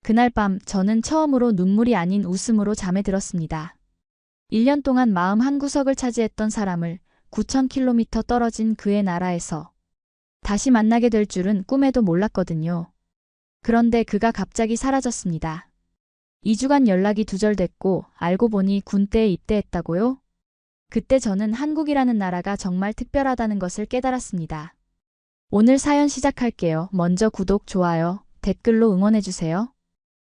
그날 밤 저는 처음으로 눈물이 아닌 웃음으로 잠에 들었습니다. 1년 동안 마음 한구석을 차지했던 사람을 9,000km 떨어진 그의 나라에서 다시 만나게 될 줄은 꿈에도 몰랐거든요. 그런데 그가 갑자기 사라졌습니다. 2주간 연락이 두절됐고 알고 보니 군대에 입대했다고요? 그때 저는 한국이라는 나라가 정말 특별하다는 것을 깨달았습니다. 오늘 사연 시작할게요. 먼저 구독, 좋아요, 댓글로 응원해주세요.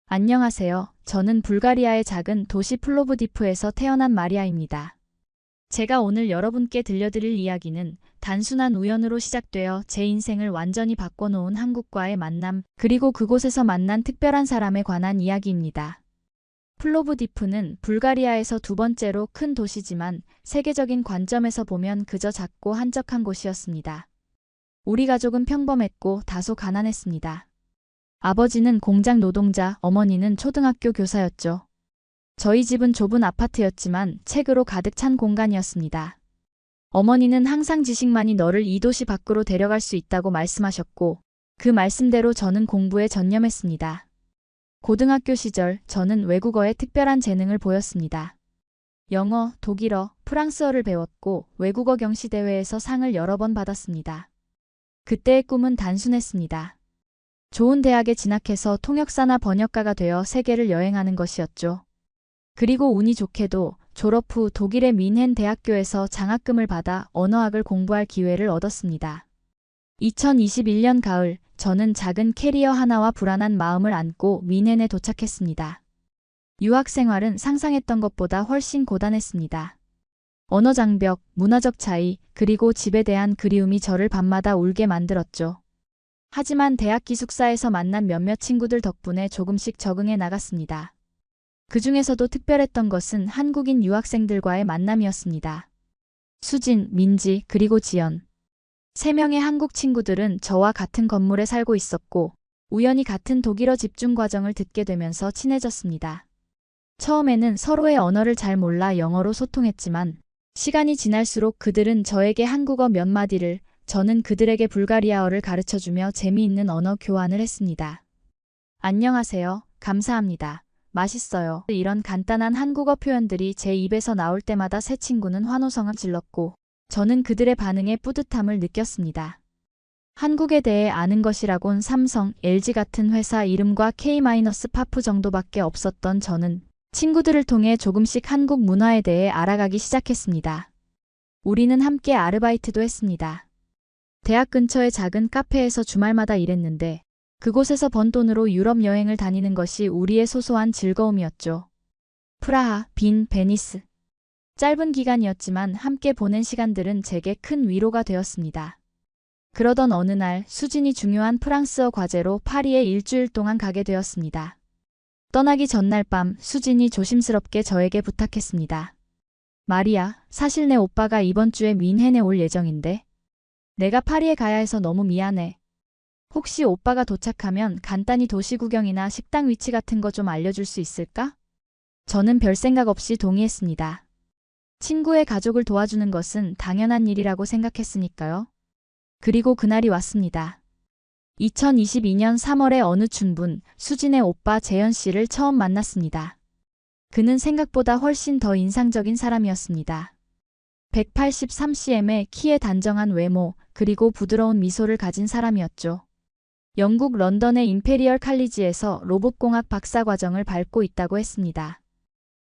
안녕하세요. 저는 불가리아의 작은 도시 플로브디프에서 태어난 마리아입니다. 제가 오늘 여러분께 들려드릴 이야기는 단순한 우연으로 시작되어 제 인생을 완전히 바꿔놓은 한국과의 만남, 그리고 그곳에서 만난 특별한 사람에 관한 이야기입니다. 플로브디프는 불가리아에서 두 번째로 큰 도시지만 세계적인 관점에서 보면 그저 작고 한적한 곳이었습니다. 우리 가족은 평범했고 다소 가난했습니다. 아버지는 공장 노동자, 어머니는 초등학교 교사였죠. 저희 집은 좁은 아파트였지만 책으로 가득 찬 공간이었습니다. 어머니는 항상 지식만이 너를 이 도시 밖으로 데려갈 수 있다고 말씀하셨고, 그 말씀대로 저는 공부에 전념했습니다. 고등학교 시절 저는 외국어에 특별한 재능을 보였습니다. 영어, 독일어, 프랑스어를 배웠고 외국어 경시 대회에서 상을 여러 번 받았습니다. 그때의 꿈은 단순했습니다. 좋은 대학에 진학해서 통역사나 번역가가 되어 세계를 여행하는 것이었죠. 그리고 운이 좋게도 졸업 후 독일의 민헨 대학교에서 장학금을 받아 언어학을 공부할 기회를 얻었습니다. 2021년 가을, 저는 작은 캐리어 하나와 불안한 마음을 안고 민헨에 도착했습니다. 유학 생활은 상상했던 것보다 훨씬 고단했습니다. 언어 장벽, 문화적 차이, 그리고 집에 대한 그리움이 저를 밤마다 울게 만들었죠. 하지만 대학 기숙사에서 만난 몇몇 친구들 덕분에 조금씩 적응해 나갔습니다. 그 중에서도 특별했던 것은 한국인 유학생들과의 만남이었습니다. 수진, 민지, 그리고 지연. 3명의 한국 친구들은 저와 같은 건물에 살고 있었고 우연히 같은 독일어 집중 과정을 듣게 되면서 친해졌습니다. 처음에는 서로의 언어를 잘 몰라 영어로 소통했지만 시간이 지날수록 그들은 저에게 한국어 몇 마디를, 저는 그들에게 불가리아어를 가르쳐주며 재미있는 언어 교환을 했습니다. 안녕하세요. 감사합니다. 맛있어요. 이런 간단한 한국어 표현들이 제 입에서 나올 때마다 새 친구는 환호성을 질렀고 저는 그들의 반응에 뿌듯함을 느꼈습니다. 한국에 대해 아는 것이라곤 삼성, LG 같은 회사 이름과 K-파프 정도밖에 없었던 저는 친구들을 통해 조금씩 한국 문화에 대해 알아가기 시작했습니다. 우리는 함께 아르바이트도 했습니다. 대학 근처의 작은 카페에서 주말마다 일했는데 그곳에서 번 돈으로 유럽 여행을 다니는 것이 우리의 소소한 즐거움이었죠. 프라하, 빈, 베니스. 짧은 기간이었지만 함께 보낸 시간들은 제게 큰 위로가 되었습니다. 그러던 어느 날 수진이 중요한 프랑스어 과제로 파리에 일주일 동안 가게 되었습니다. 떠나기 전날 밤 수진이 조심스럽게 저에게 부탁했습니다. 마리아, 사실 내 오빠가 이번 주에 민헨에 올 예정인데 내가 파리에 가야 해서 너무 미안해. 혹시 오빠가 도착하면 간단히 도시 구경이나 식당 위치 같은 거 좀 알려줄 수 있을까? 저는 별 생각 없이 동의했습니다. 친구의 가족을 도와주는 것은 당연한 일이라고 생각했으니까요. 그리고 그날이 왔습니다. 2022년 3월의 어느 춘분, 수진의 오빠 재현 씨를 처음 만났습니다. 그는 생각보다 훨씬 더 인상적인 사람이었습니다. 183cm의 키에 단정한 외모, 그리고 부드러운 미소를 가진 사람이었죠. 영국 런던의 임페리얼 칼리지에서 로봇공학 박사과정을 밟고 있다고 했습니다.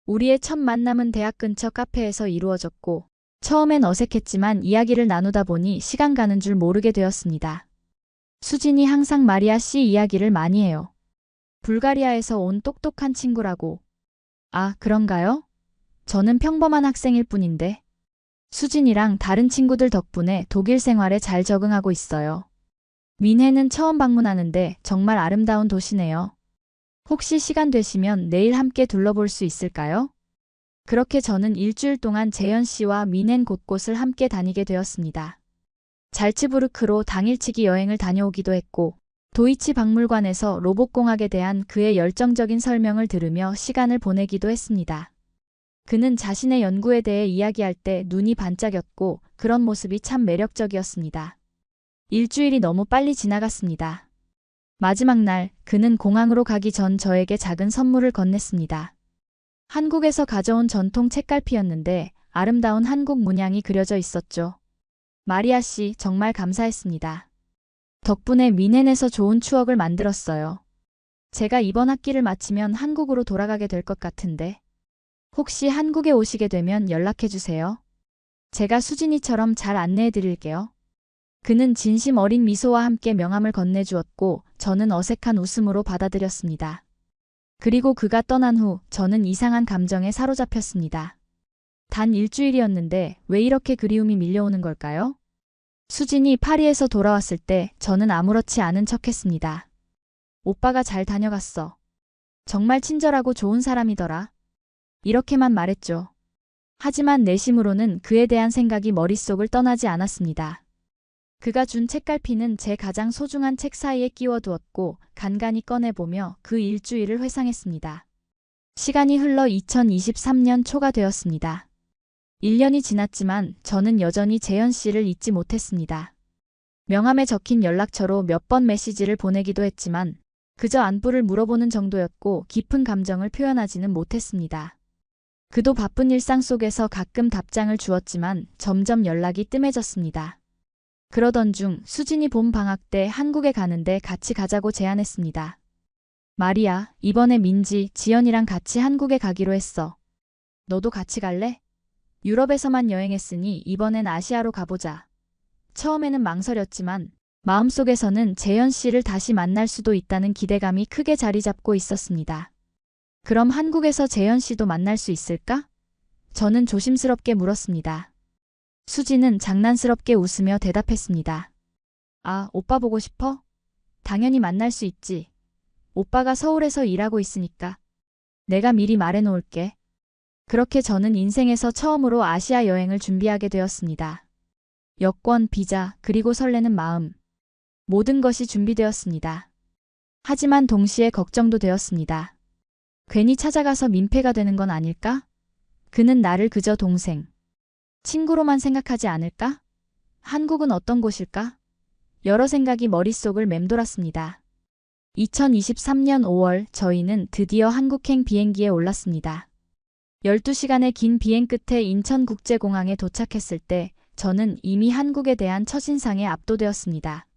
우리의 첫 만남은 대학 근처 카페에서 이루어졌고 처음엔 어색했지만 이야기를 나누다 보니 시간 가는 줄 모르게 되었습니다. 수진이 항상 마리아 씨 이야기를 많이 해요. 불가리아에서 온 똑똑한 친구라고. 아, 그런가요? 저는 평범한 학생일 뿐인데. 수진이랑 다른 친구들 덕분에 독일 생활에 잘 적응하고 있어요. 민헨은 처음 방문하는데 정말 아름다운 도시네요. 혹시 시간 되시면 내일 함께 둘러볼 수 있을까요? 그렇게 저는 일주일 동안 재현 씨와 민헨 곳곳을 함께 다니게 되었습니다. 잘츠부르크로 당일치기 여행을 다녀오기도 했고 도이치 박물관에서 로봇공학에 대한 그의 열정적인 설명을 들으며 시간을 보내기도 했습니다. 그는 자신의 연구에 대해 이야기할 때 눈이 반짝였고 그런 모습이 참 매력적이었습니다. 일주일이 너무 빨리 지나갔습니다. 마지막 날 그는 공항으로 가기 전 저에게 작은 선물을 건넸습니다. 한국에서 가져온 전통 책갈피였는데 아름다운 한국 문양이 그려져 있었죠. 마리아 씨, 정말 감사했습니다. 덕분에 미넨에서 좋은 추억을 만들었어요. 제가 이번 학기를 마치면 한국으로 돌아가게 될 것 같은데 혹시 한국에 오시게 되면 연락해 주세요. 제가 수진이처럼 잘 안내해 드릴게요. 그는 진심 어린 미소와 함께 명함을 건네주었고 저는 어색한 웃음으로 받아들였습니다. 그리고 그가 떠난 후 저는 이상한 감정에 사로잡혔습니다. 단 일주일이었는데 왜 이렇게 그리움이 밀려오는 걸까요? 수진이 파리에서 돌아왔을 때 저는 아무렇지 않은 척했습니다. 오빠가 잘 다녀갔어. 정말 친절하고 좋은 사람이더라. 이렇게만 말했죠. 하지만 내심으로는 그에 대한 생각이 머릿속을 떠나지 않았습니다. 그가 준 책갈피는 제 가장 소중한 책 사이에 끼워두었고 간간히 꺼내보며 그 일주일을 회상했습니다. 시간이 흘러 2023년 초가 되었습니다. 1년이 지났지만 저는 여전히 재현 씨를 잊지 못했습니다. 명함에 적힌 연락처로 몇 번 메시지를 보내기도 했지만 그저 안부를 물어보는 정도였고 깊은 감정을 표현하지는 못했습니다. 그도 바쁜 일상 속에서 가끔 답장을 주었지만 점점 연락이 뜸해졌습니다. 그러던 중 수진이 봄 방학 때 한국에 가는데 같이 가자고 제안했습니다. 마리아, 이번에 민지, 지연이랑 같이 한국에 가기로 했어. 너도 같이 갈래? 유럽에서만 여행했으니 이번엔 아시아로 가보자. 처음에는 망설였지만 마음속에서는 재현 씨를 다시 만날 수도 있다는 기대감이 크게 자리 잡고 있었습니다. 그럼 한국에서 재현 씨도 만날 수 있을까? 저는 조심스럽게 물었습니다. 수지는 장난스럽게 웃으며 대답했습니다. 아, 오빠 보고 싶어? 당연히 만날 수 있지. 오빠가 서울에서 일하고 있으니까. 내가 미리 말해놓을게. 그렇게 저는 인생에서 처음으로 아시아 여행을 준비하게 되었습니다. 여권, 비자, 그리고 설레는 마음. 모든 것이 준비되었습니다. 하지만 동시에 걱정도 되었습니다. 괜히 찾아가서 민폐가 되는 건 아닐까? 그는 나를 그저 동생, 친구로만 생각하지 않을까? 한국은 어떤 곳일까? 여러 생각이 머릿속을 맴돌았습니다. 2023년 5월 저희는 드디어 한국행 비행기에 올랐습니다. 12시간의 긴 비행 끝에 인천국제공항에 도착했을 때 저는 이미 한국에 대한 첫인상에 압도되었습니다.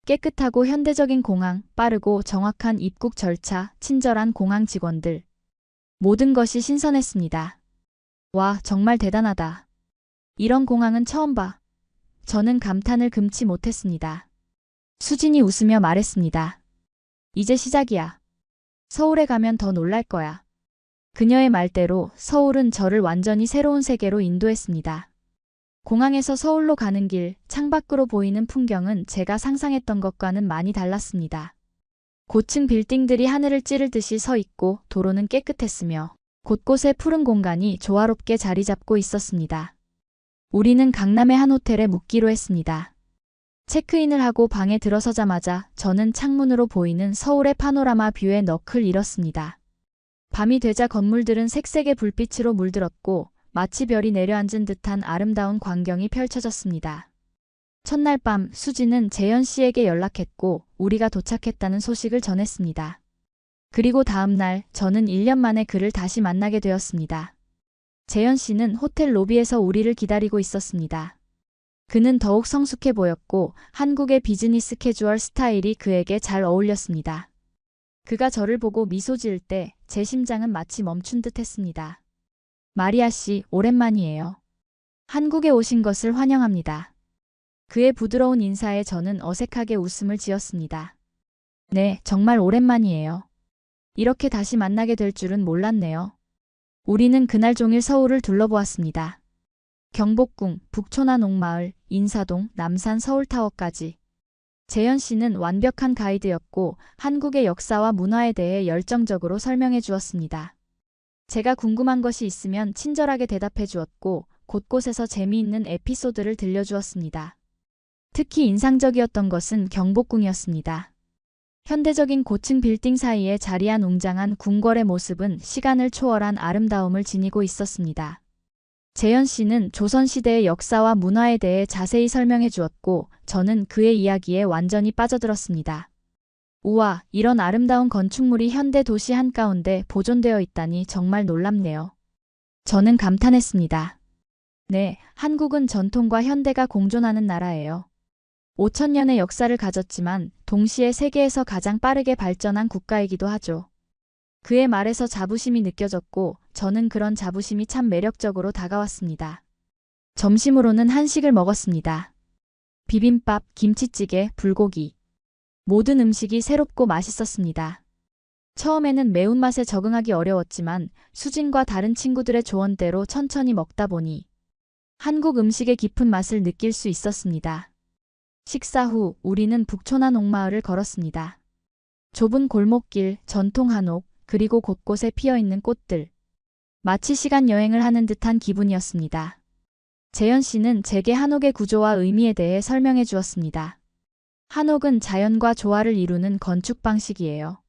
깨끗하고 현대적인 공항, 빠르고 정확한 입국 절차, 친절한 공항 직원들. 모든 것이 신선했습니다. 와, 정말 대단하다. 이런 공항은 처음 봐. 저는 감탄을 금치 못했습니다. 수진이 웃으며 말했습니다. 이제 시작이야. 서울에 가면 더 놀랄 거야. 그녀의 말대로 서울은 저를 완전히 새로운 세계로 인도했습니다. 공항에서 서울로 가는 길, 창밖으로 보이는 풍경은 제가 상상했던 것과는 많이 달랐습니다. 고층 빌딩들이 하늘을 찌르듯이 서 있고 도로는 깨끗했으며 곳곳에 푸른 공간이 조화롭게 자리 잡고 있었습니다. 우리는 강남의 한 호텔에 묵기로 했습니다. 체크인을 하고 방에 들어서자마자 저는 창문으로 보이는 서울의 파노라마 뷰에 넋을 잃었습니다. 밤이 되자 건물들은 색색의 불빛으로 물들었고 마치 별이 내려앉은 듯한 아름다운 광경이 펼쳐졌습니다. 첫날 밤 수지는 재현 씨에게 연락했고 우리가 도착했다는 소식을 전했습니다. 그리고 다음 날 저는 1년 만에 그를 다시 만나게 되었습니다. 재현 씨는 호텔 로비에서 우리를 기다리고 있었습니다. 그는 더욱 성숙해 보였고 한국의 비즈니스 캐주얼 스타일이 그에게 잘 어울렸습니다. 그가 저를 보고 미소 지을 때 제 심장은 마치 멈춘 듯 했습니다. 마리아 씨, 오랜만이에요. 한국에 오신 것을 환영합니다. 그의 부드러운 인사에 저는 어색하게 웃음을 지었습니다. 네, 정말 오랜만이에요. 이렇게 다시 만나게 될 줄은 몰랐네요. 우리는 그날 종일 서울을 둘러보았습니다. 경복궁, 북촌화 농마을, 인사동, 남산 서울타워까지. 재현 씨는 완벽한 가이드였고 한국의 역사와 문화에 대해 열정적으로 설명해 주었습니다. 제가 궁금한 것이 있으면 친절하게 대답해 주었고 곳곳에서 재미있는 에피소드를 들려주었습니다. 특히 인상적이었던 것은 경복궁이었습니다. 현대적인 고층 빌딩 사이에 자리한 웅장한 궁궐의 모습은 시간을 초월한 아름다움을 지니고 있었습니다. 재현 씨는 조선시대의 역사와 문화에 대해 자세히 설명해 주었고 저는 그의 이야기에 완전히 빠져들었습니다. 우와, 이런 아름다운 건축물이 현대 도시 한가운데 보존되어 있다니 정말 놀랍네요. 저는 감탄했습니다. 네, 한국은 전통과 현대가 공존하는 나라예요. 5천년의 역사를 가졌지만 동시에 세계에서 가장 빠르게 발전한 국가이기도 하죠. 그의 말에서 자부심이 느껴졌고 저는 그런 자부심이 참 매력적으로 다가왔습니다. 점심으로는 한식을 먹었습니다. 비빔밥, 김치찌개, 불고기. 모든 음식이 새롭고 맛있었습니다. 처음에는 매운맛에 적응하기 어려웠지만 수진과 다른 친구들의 조언대로 천천히 먹다 보니 한국 음식의 깊은 맛을 느낄 수 있었습니다. 식사 후 우리는 북촌한 옥마을을 걸었습니다. 좁은 골목길, 전통 한옥, 그리고 곳곳에 피어있는 꽃들. 마치 시간 여행을 하는 듯한 기분이었습니다. 재현 씨는 제게 한옥의 구조와 의미에 대해 설명해 주었습니다. 한옥은 자연과 조화를 이루는 건축 방식이에요.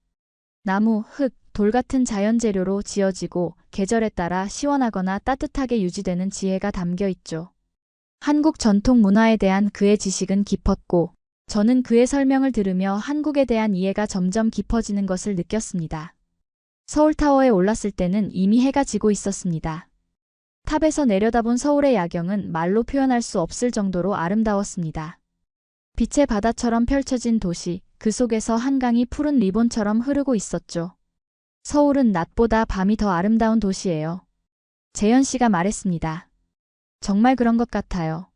나무, 흙, 돌 같은 자연 재료로 지어지고 계절에 따라 시원하거나 따뜻하게 유지되는 지혜가 담겨 있죠. 한국 전통 문화에 대한 그의 지식은 깊었고 저는 그의 설명을 들으며 한국에 대한 이해가 점점 깊어지는 것을 느꼈습니다. 서울타워에 올랐을 때는 이미 해가 지고 있었습니다. 탑에서 내려다본 서울의 야경은 말로 표현할 수 없을 정도로 아름다웠습니다. 빛의 바다처럼 펼쳐진 도시, 그 속에서 한강이 푸른 리본처럼 흐르고 있었죠. 서울은 낮보다 밤이 더 아름다운 도시예요. 재현 씨가 말했습니다. 정말 그런 것 같아요.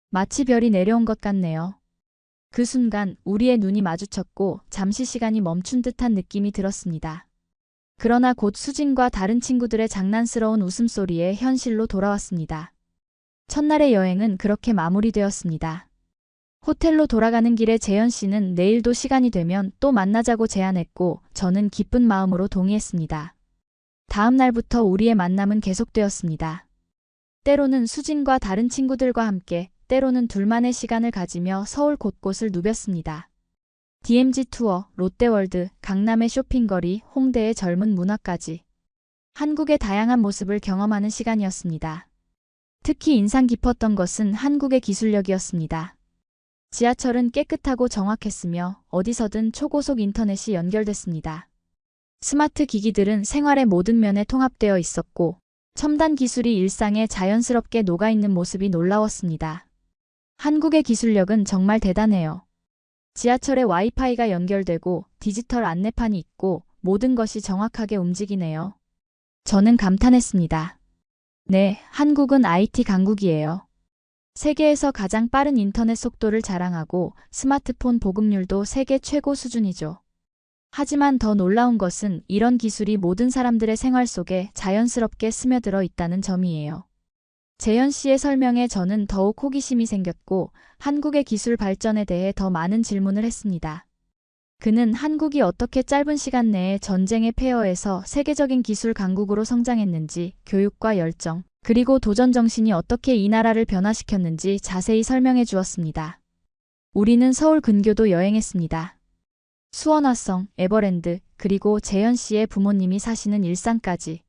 마치 별이 내려온 것 같네요. 그 순간 우리의 눈이 마주쳤고 잠시 시간이 멈춘 듯한 느낌이 들었습니다. 그러나 곧 수진과 다른 친구들의 장난스러운 웃음소리에 현실로 돌아왔습니다. 첫날의 여행은 그렇게 마무리되었습니다. 호텔로 돌아가는 길에 재현 씨는 내일도 시간이 되면 또 만나자고 제안했고 저는 기쁜 마음으로 동의했습니다. 다음 날부터 우리의 만남은 계속되었습니다. 때로는 수진과 다른 친구들과 함께, 때로는 둘만의 시간을 가지며 서울 곳곳을 누볐습니다. DMZ 투어, 롯데월드, 강남의 쇼핑거리, 홍대의 젊은 문화까지. 한국의 다양한 모습을 경험하는 시간이었습니다. 특히 인상 깊었던 것은 한국의 기술력이었습니다. 지하철은 깨끗하고 정확했으며 어디서든 초고속 인터넷이 연결됐습니다. 스마트 기기들은 생활의 모든 면에 통합되어 있었고 첨단 기술이 일상에 자연스럽게 녹아있는 모습이 놀라웠습니다. 한국의 기술력은 정말 대단해요. 지하철에 와이파이가 연결되고 디지털 안내판이 있고 모든 것이 정확하게 움직이네요. 저는 감탄했습니다. 네, 한국은 IT 강국이에요. 세계에서 가장 빠른 인터넷 속도를 자랑하고 스마트폰 보급률도 세계 최고 수준이죠. 하지만 더 놀라운 것은 이런 기술이 모든 사람들의 생활 속에 자연스럽게 스며들어 있다는 점이에요. 재현 씨의 설명에 저는 더욱 호기심이 생겼고 한국의 기술 발전에 대해 더 많은 질문을 했습니다. 그는 한국이 어떻게 짧은 시간 내에 전쟁의 폐허에서 세계적인 기술 강국으로 성장했는지, 교육과 열정, 그리고 도전 정신이 어떻게 이 나라를 변화시켰는지 자세히 설명해 주었습니다. 우리는 서울 근교도 여행했습니다. 수원화성, 에버랜드, 그리고 재현 씨의 부모님이 사시는 일산까지.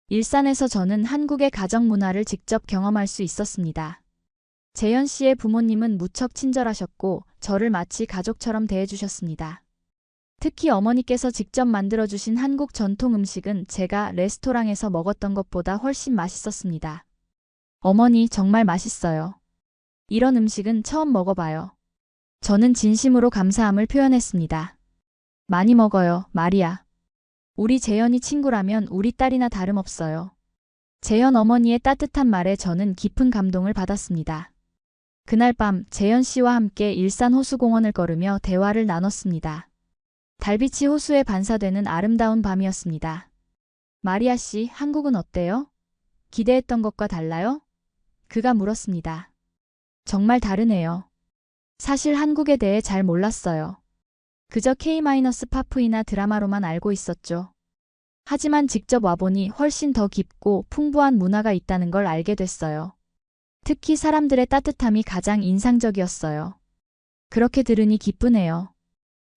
일산에서 저는 한국의 가정 문화를 직접 경험할 수 있었습니다. 재현 씨의 부모님은 무척 친절하셨고 저를 마치 가족처럼 대해주셨습니다. 특히 어머니께서 직접 만들어주신 한국 전통 음식은 제가 레스토랑에서 먹었던 것보다 훨씬 맛있었습니다. 어머니 정말 맛있어요. 이런 음식은 처음 먹어봐요. 저는 진심으로 감사함을 표현했습니다. 많이 먹어요, 마리아. 우리 재현이 친구라면 우리 딸이나 다름없어요. 재현 어머니의 따뜻한 말에 저는 깊은 감동을 받았습니다. 그날 밤 재현 씨와 함께 일산 호수공원을 걸으며 대화를 나눴습니다. 달빛이 호수에 반사되는 아름다운 밤이었습니다. 마리아 씨, 한국은 어때요? 기대했던 것과 달라요? 그가 물었습니다. 정말 다르네요. 사실 한국에 대해 잘 몰랐어요. 그저 K-파프이나 드라마로만 알고 있었죠. 하지만 직접 와보니 훨씬 더 깊고 풍부한 문화가 있다는 걸 알게 됐어요. 특히 사람들의 따뜻함이 가장 인상적이었어요. 그렇게 들으니 기쁘네요.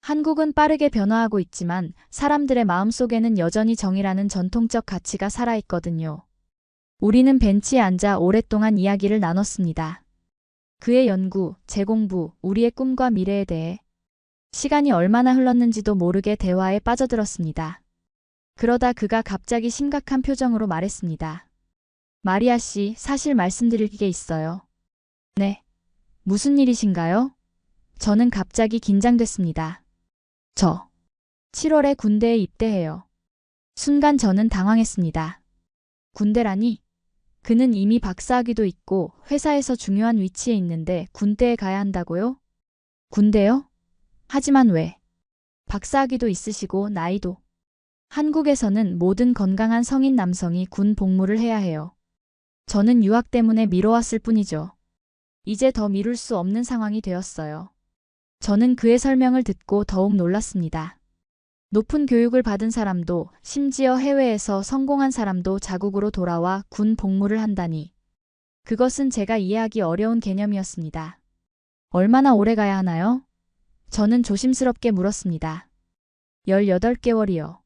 한국은 빠르게 변화하고 있지만 사람들의 마음속에는 여전히 정이라는 전통적 가치가 살아있거든요. 우리는 벤치에 앉아 오랫동안 이야기를 나눴습니다. 그의 연구, 제 공부, 우리의 꿈과 미래에 대해. 시간이 얼마나 흘렀는지도 모르게 대화에 빠져들었습니다. 그러다 그가 갑자기 심각한 표정으로 말했습니다. 마리아 씨, 사실 말씀드릴 게 있어요. 네. 무슨 일이신가요? 저는 갑자기 긴장됐습니다. 저 7월에 군대에 입대해요. 순간 저는 당황했습니다. 군대라니? 그는 이미 박사학위도 있고 회사에서 중요한 위치에 있는데 군대에 가야 한다고요? 군대요? 하지만 왜? 박사학위도 있으시고 나이도. 한국에서는 모든 건강한 성인 남성이 군 복무를 해야 해요. 저는 유학 때문에 미뤄왔을 뿐이죠. 이제 더 미룰 수 없는 상황이 되었어요. 저는 그의 설명을 듣고 더욱 놀랐습니다. 높은 교육을 받은 사람도, 심지어 해외에서 성공한 사람도 자국으로 돌아와 군 복무를 한다니. 그것은 제가 이해하기 어려운 개념이었습니다. 얼마나 오래 가야 하나요? 저는 조심스럽게 물었습니다. 18개월이요.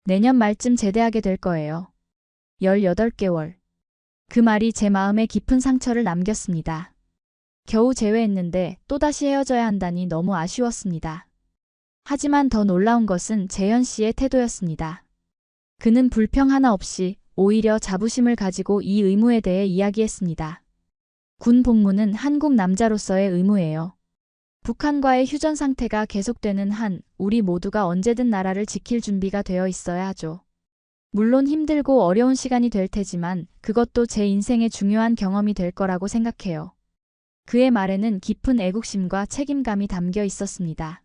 내년 말쯤 제대하게 될 거예요. 18개월. 그 말이 제 마음에 깊은 상처를 남겼습니다. 겨우 제외했는데 또다시 헤어져야 한다니 너무 아쉬웠습니다. 하지만 더 놀라운 것은 재현 씨의 태도였습니다. 그는 불평 하나 없이 오히려 자부심을 가지고 이 의무에 대해 이야기했습니다. 군 복무는 한국 남자로서의 의무예요. 북한과의 휴전 상태가 계속되는 한 우리 모두가 언제든 나라를 지킬 준비가 되어 있어야 하죠. 물론 힘들고 어려운 시간이 될 테지만 그것도 제 인생의 중요한 경험이 될 거라고 생각해요. 그의 말에는 깊은 애국심과 책임감이 담겨 있었습니다.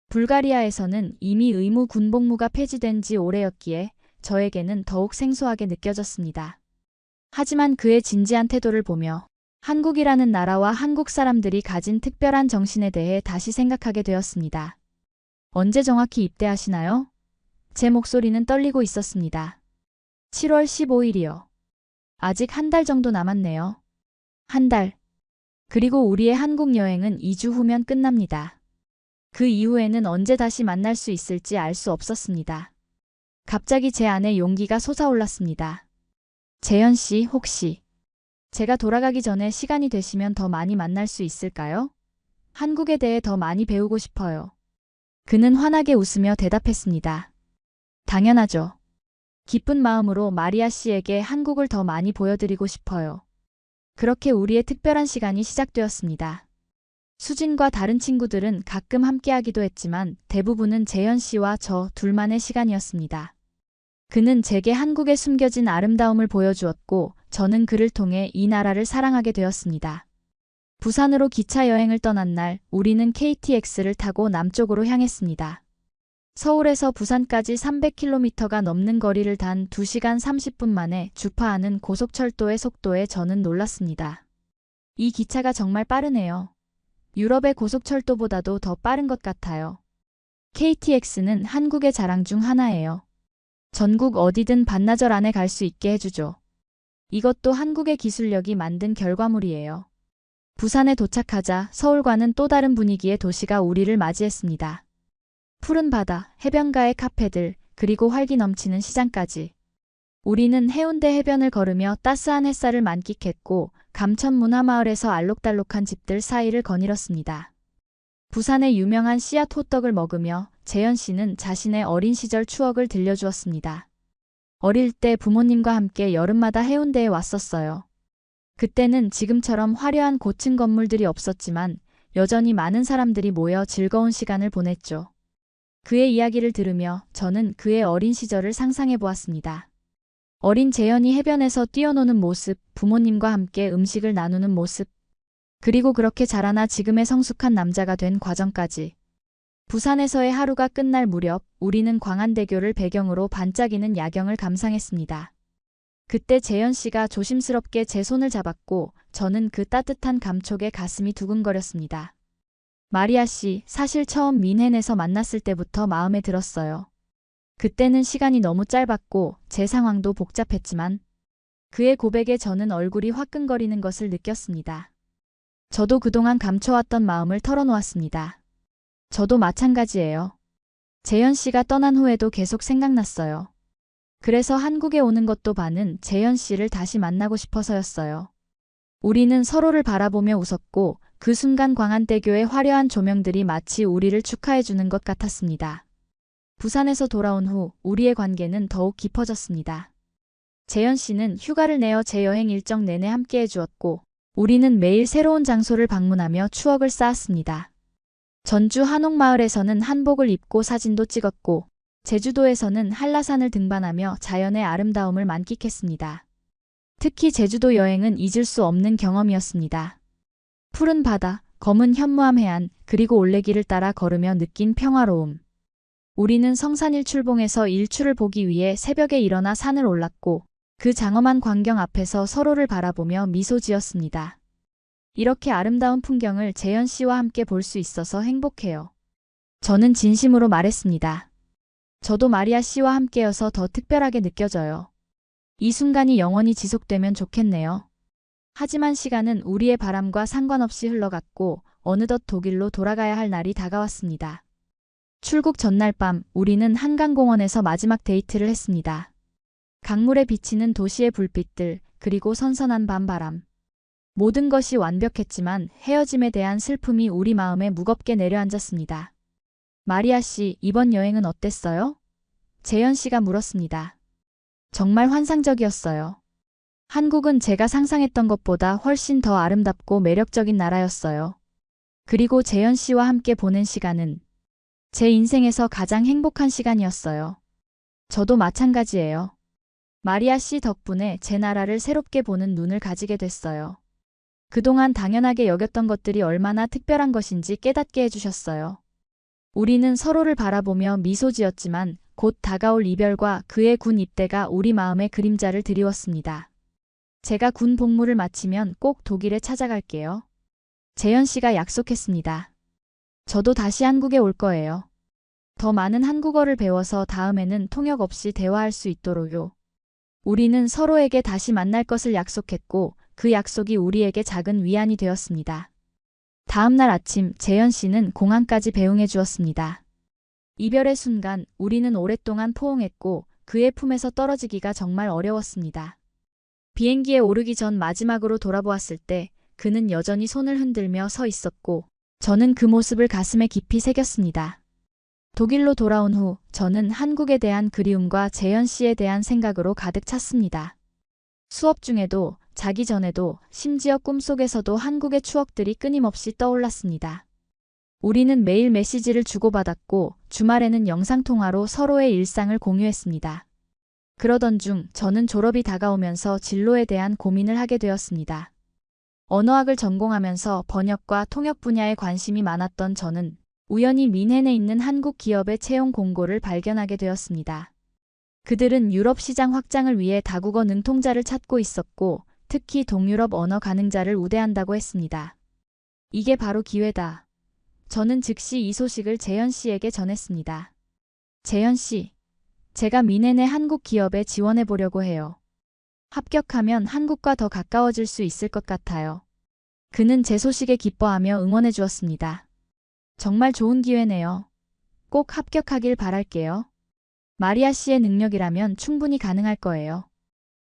불가리아에서는 이미 의무 군복무가 폐지된 지 오래였기에 저에게는 더욱 생소하게 느껴졌습니다. 하지만 그의 진지한 태도를 보며 한국이라는 나라와 한국 사람들이 가진 특별한 정신에 대해 다시 생각하게 되었습니다. 언제 정확히 입대하시나요? 제 목소리는 떨리고 있었습니다. 7월 15일이요. 아직 한 달 정도 남았네요. 한 달. 그리고 우리의 한국 여행은 2주 후면 끝납니다. 그 이후에는 언제 다시 만날 수 있을지 알 수 없었습니다. 갑자기 제 안에 용기가 솟아올랐습니다. 재현 씨, 혹시 제가 돌아가기 전에 시간이 되시면 더 많이 만날 수 있을까요? 한국에 대해 더 많이 배우고 싶어요. 그는 환하게 웃으며 대답했습니다. 당연하죠. 기쁜 마음으로 마리아 씨에게 한국을 더 많이 보여드리고 싶어요. 그렇게 우리의 특별한 시간이 시작되었습니다. 수진과 다른 친구들은 가끔 함께하기도 했지만 대부분은 재현 씨와 저 둘만의 시간이었습니다. 그는 제게 한국에 숨겨진 아름다움을 보여주었고 저는 그를 통해 이 나라를 사랑하게 되었습니다. 부산으로 기차 여행을 떠난 날 우리는 KTX를 타고 남쪽으로 향했습니다. 서울에서 부산까지 300km가 넘는 거리를 단 2시간 30분 만에 주파하는 고속철도의 속도에 저는 놀랐습니다. 이 기차가 정말 빠르네요. 유럽의 고속철도보다도 더 빠른 것 같아요. KTX는 한국의 자랑 중 하나예요. 전국 어디든 반나절 안에 갈 수 있게 해주죠. 이것도 한국의 기술력이 만든 결과물이에요. 부산에 도착하자 서울과는 또 다른 분위기의 도시가 우리를 맞이했습니다. 푸른 바다, 해변가의 카페들, 그리고 활기 넘치는 시장까지. 우리는 해운대 해변을 걸으며 따스한 햇살을 만끽했고 감천 문화마을에서 알록달록한 집들 사이를 거닐었습니다. 부산의 유명한 씨앗 호떡을 먹으며 재현 씨는 자신의 어린 시절 추억을 들려주었습니다. 어릴 때 부모님과 함께 여름마다 해운대에 왔었어요. 그때는 지금처럼 화려한 고층 건물들이 없었지만 여전히 많은 사람들이 모여 즐거운 시간을 보냈죠. 그의 이야기를 들으며 저는 그의 어린 시절을 상상해 보았습니다. 어린 재현이 해변에서 뛰어노는 모습, 부모님과 함께 음식을 나누는 모습, 그리고 그렇게 자라나 지금의 성숙한 남자가 된 과정까지. 부산에서의 하루가 끝날 무렵 우리는 광안대교를 배경으로 반짝이는 야경을 감상했습니다. 그때 재현 씨가 조심스럽게 제 손을 잡았고 저는 그 따뜻한 감촉에 가슴이 두근거렸습니다. 마리아 씨, 사실 처음 민헨에서 만났을 때부터 마음에 들었어요. 그때는 시간이 너무 짧았고 제 상황도 복잡했지만 그의 고백에 저는 얼굴이 화끈거리는 것을 느꼈습니다. 저도 그동안 감춰왔던 마음을 털어놓았습니다. 저도 마찬가지예요. 재현 씨가 떠난 후에도 계속 생각났어요. 그래서 한국에 오는 것도 반은 재현 씨를 다시 만나고 싶어서였어요. 우리는 서로를 바라보며 웃었고 그 순간 광안대교의 화려한 조명들이 마치 우리를 축하해주는 것 같았습니다. 부산에서 돌아온 후 우리의 관계는 더욱 깊어졌습니다. 재현 씨는 휴가를 내어 제 여행 일정 내내 함께해 주었고, 우리는 매일 새로운 장소를 방문하며 추억을 쌓았습니다. 전주 한옥마을에서는 한복을 입고 사진도 찍었고, 제주도에서는 한라산을 등반하며 자연의 아름다움을 만끽했습니다. 특히 제주도 여행은 잊을 수 없는 경험이었습니다. 푸른 바다, 검은 현무암 해안, 그리고 올레길을 따라 걸으며 느낀 평화로움. 우리는 성산일출봉에서 일출을 보기 위해 새벽에 일어나 산을 올랐고, 그 장엄한 광경 앞에서 서로를 바라보며 미소 지었습니다. 이렇게 아름다운 풍경을 재현 씨와 함께 볼 수 있어서 행복해요. 저는 진심으로 말했습니다. 저도 마리아 씨와 함께여서 더 특별하게 느껴져요. 이 순간이 영원히 지속되면 좋겠네요. 하지만 시간은 우리의 바람과 상관없이 흘러갔고 어느덧 독일로 돌아가야 할 날이 다가왔습니다. 출국 전날 밤 우리는 한강공원에서 마지막 데이트를 했습니다. 강물에 비치는 도시의 불빛들, 그리고 선선한 밤바람. 모든 것이 완벽했지만 헤어짐에 대한 슬픔이 우리 마음에 무겁게 내려앉았습니다. 마리아 씨, 이번 여행은 어땠어요? 재현 씨가 물었습니다. 정말 환상적이었어요. 한국은 제가 상상했던 것보다 훨씬 더 아름답고 매력적인 나라였어요. 그리고 재현 씨와 함께 보낸 시간은 제 인생에서 가장 행복한 시간이었어요. 저도 마찬가지예요. 마리아 씨 덕분에 제 나라를 새롭게 보는 눈을 가지게 됐어요. 그동안 당연하게 여겼던 것들이 얼마나 특별한 것인지 깨닫게 해주셨어요. 우리는 서로를 바라보며 미소 지었지만 곧 다가올 이별과 그의 군 입대가 우리 마음에 그림자를 드리웠습니다. 제가 군 복무를 마치면 꼭 독일에 찾아갈게요. 재현 씨가 약속했습니다. 저도 다시 한국에 올 거예요. 더 많은 한국어를 배워서 다음에는 통역 없이 대화할 수 있도록요. 우리는 서로에게 다시 만날 것을 약속했고 그 약속이 우리에게 작은 위안이 되었습니다. 다음 날 아침 재현 씨는 공항까지 배웅해 주었습니다. 이별의 순간 우리는 오랫동안 포옹했고 그의 품에서 떨어지기가 정말 어려웠습니다. 비행기에 오르기 전 마지막으로 돌아보았을 때 그는 여전히 손을 흔들며 서 있었고 저는 그 모습을 가슴에 깊이 새겼습니다. 독일로 돌아온 후 저는 한국에 대한 그리움과 재현 씨에 대한 생각으로 가득 찼습니다. 수업 중에도 자기 전에도 심지어 꿈속에서도 한국의 추억들이 끊임없이 떠올랐습니다. 우리는 매일 메시지를 주고받았고 주말에는 영상통화로 서로의 일상을 공유했습니다. 그러던 중 저는 졸업이 다가오면서 진로에 대한 고민을 하게 되었습니다. 언어학을 전공하면서 번역과 통역 분야에 관심이 많았던 저는 우연히 뮌헨에 있는 한국 기업의 채용 공고를 발견하게 되었습니다. 그들은 유럽 시장 확장을 위해 다국어 능통자를 찾고 있었고 특히 동유럽 언어 가능자를 우대한다고 했습니다. 이게 바로 기회다. 저는 즉시 이 소식을 재현 씨에게 전했습니다. 재현 씨, 제가 뮌헨의 한국 기업에 지원해 보려고 해요. 합격하면 한국과 더 가까워질 수 있을 것 같아요. 그는 제 소식에 기뻐하며 응원해 주었습니다. 정말 좋은 기회네요. 꼭 합격하길 바랄게요. 마리아 씨의 능력이라면 충분히 가능할 거예요.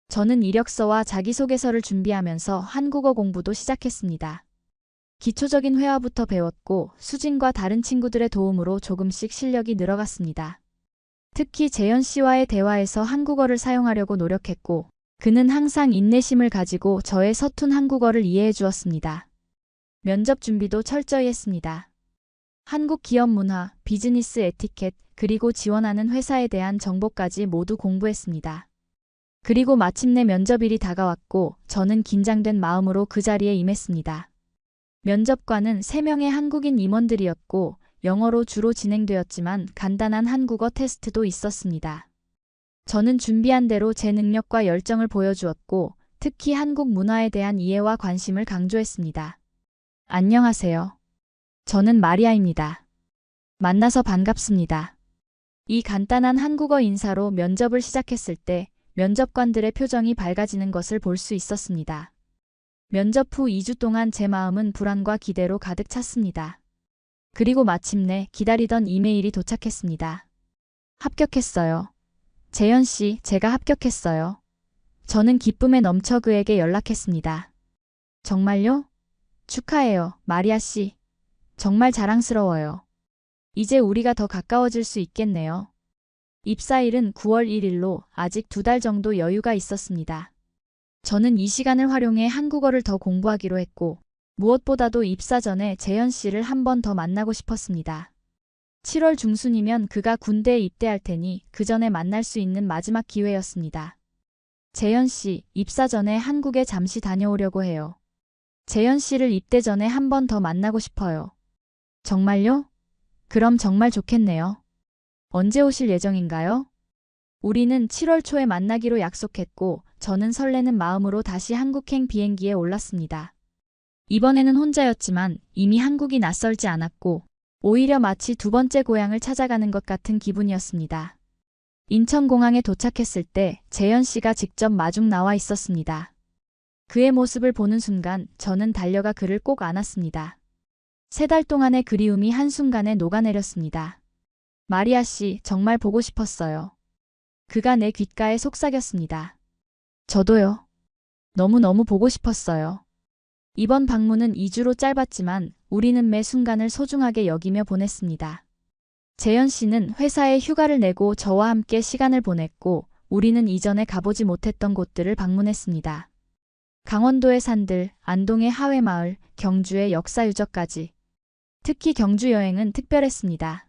저는 이력서와 자기소개서를 준비하면서 한국어 공부도 시작했습니다. 기초적인 회화부터 배웠고 수진과 다른 친구들의 도움으로 조금씩 실력이 늘어갔습니다. 특히 재현 씨와의 대화에서 한국어를 사용하려고 노력했고 그는 항상 인내심을 가지고 저의 서툰 한국어를 이해해 주었습니다. 면접 준비도 철저히 했습니다. 한국 기업 문화, 비즈니스 에티켓, 그리고 지원하는 회사에 대한 정보까지 모두 공부했습니다. 그리고 마침내 면접일이 다가왔고 저는 긴장된 마음으로 그 자리에 임했습니다. 면접관은 3명의 한국인 임원들이었고 영어로 주로 진행되었지만 간단한 한국어 테스트도 있었습니다. 저는 준비한 대로 제 능력과 열정을 보여주었고 특히 한국 문화에 대한 이해와 관심을 강조했습니다. 안녕하세요. 저는 마리아입니다. 만나서 반갑습니다. 이 간단한 한국어 인사로 면접을 시작했을 때 면접관들의 표정이 밝아지는 것을 볼 수 있었습니다. 면접 후 2주 동안 제 마음은 불안과 기대로 가득 찼습니다. 그리고 마침내 기다리던 이메일이 도착했습니다. 합격했어요. 재현 씨, 제가 합격했어요. 저는 기쁨에 넘쳐 그에게 연락했습니다. 정말요? 축하해요, 마리아 씨. 정말 자랑스러워요. 이제 우리가 더 가까워질 수 있겠네요. 입사일은 9월 1일로 아직 2달 정도 여유가 있었습니다. 저는 이 시간을 활용해 한국어를 더 공부하기로 했고, 무엇보다도 입사 전에 재현 씨를 한 번 더 만나고 싶었습니다. 7월 중순이면 그가 군대에 입대할 테니 그 전에 만날 수 있는 마지막 기회였습니다. 재현 씨, 입사 전에 한국에 잠시 다녀오려고 해요. 재현 씨를 입대 전에 한 번 더 만나고 싶어요. 정말요? 그럼 정말 좋겠네요. 언제 오실 예정인가요? 우리는 7월 초에 만나기로 약속했고 저는 설레는 마음으로 다시 한국행 비행기에 올랐습니다. 이번에는 혼자였지만 이미 한국이 낯설지 않았고 오히려 마치 두 번째 고향을 찾아가는 것 같은 기분이었습니다. 인천공항에 도착했을 때 재현 씨가 직접 마중 나와 있었습니다. 그의 모습을 보는 순간 저는 달려가 그를 꼭 안았습니다. 3달 동안의 그리움이 한순간에 녹아내렸습니다. 마리아 씨, 정말 보고 싶었어요. 그가 내 귓가에 속삭였습니다. 저도요. 너무너무 보고 싶었어요. 이번 방문은 2주로 짧았지만 우리는 매 순간을 소중하게 여기며 보냈습니다. 재현 씨는 회사에 휴가를 내고 저와 함께 시간을 보냈고 우리는 이전에 가보지 못했던 곳들을 방문했습니다. 강원도의 산들, 안동의 하회마을, 경주의 역사유적까지. 특히 경주 여행은 특별했습니다.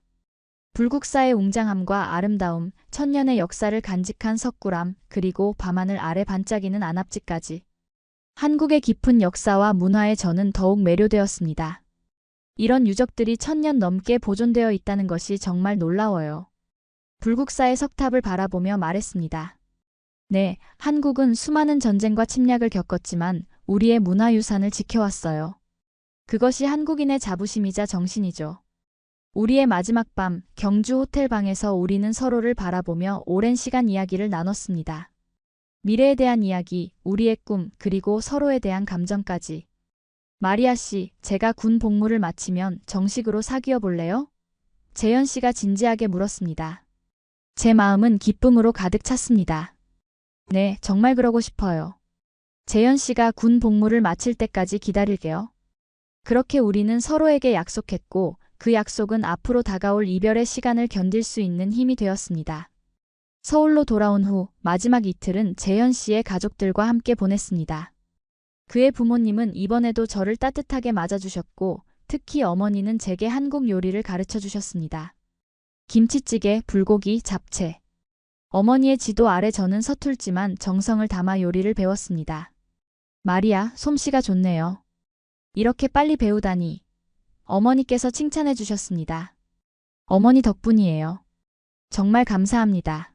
불국사의 웅장함과 아름다움, 천년의 역사를 간직한 석굴암, 그리고 밤하늘 아래 반짝이는 안압지까지. 한국의 깊은 역사와 문화에 저는 더욱 매료되었습니다. 이런 유적들이 1000년 넘게 보존되어 있다는 것이 정말 놀라워요. 불국사의 석탑을 바라보며 말했습니다. 네, 한국은 수많은 전쟁과 침략을 겪었지만 우리의 문화유산을 지켜왔어요. 그것이 한국인의 자부심이자 정신이죠. 우리의 마지막 밤, 경주 호텔 방에서 우리는 서로를 바라보며 오랜 시간 이야기를 나눴습니다. 미래에 대한 이야기, 우리의 꿈, 그리고 서로에 대한 감정까지. 마리아 씨, 제가 군 복무를 마치면 정식으로 사귀어 볼래요? 재현 씨가 진지하게 물었습니다. 제 마음은 기쁨으로 가득 찼습니다. 네, 정말 그러고 싶어요. 재현 씨가 군 복무를 마칠 때까지 기다릴게요. 그렇게 우리는 서로에게 약속했고 그 약속은 앞으로 다가올 이별의 시간을 견딜 수 있는 힘이 되었습니다. 서울로 돌아온 후 마지막 이틀은 재현 씨의 가족들과 함께 보냈습니다. 그의 부모님은 이번에도 저를 따뜻하게 맞아주셨고 특히 어머니는 제게 한국 요리를 가르쳐 주셨습니다. 김치찌개, 불고기, 잡채. 어머니의 지도 아래 저는 서툴지만 정성을 담아 요리를 배웠습니다. 마리아, 솜씨가 좋네요. 이렇게 빨리 배우다니. 어머니께서 칭찬해 주셨습니다. 어머니 덕분이에요. 정말 감사합니다.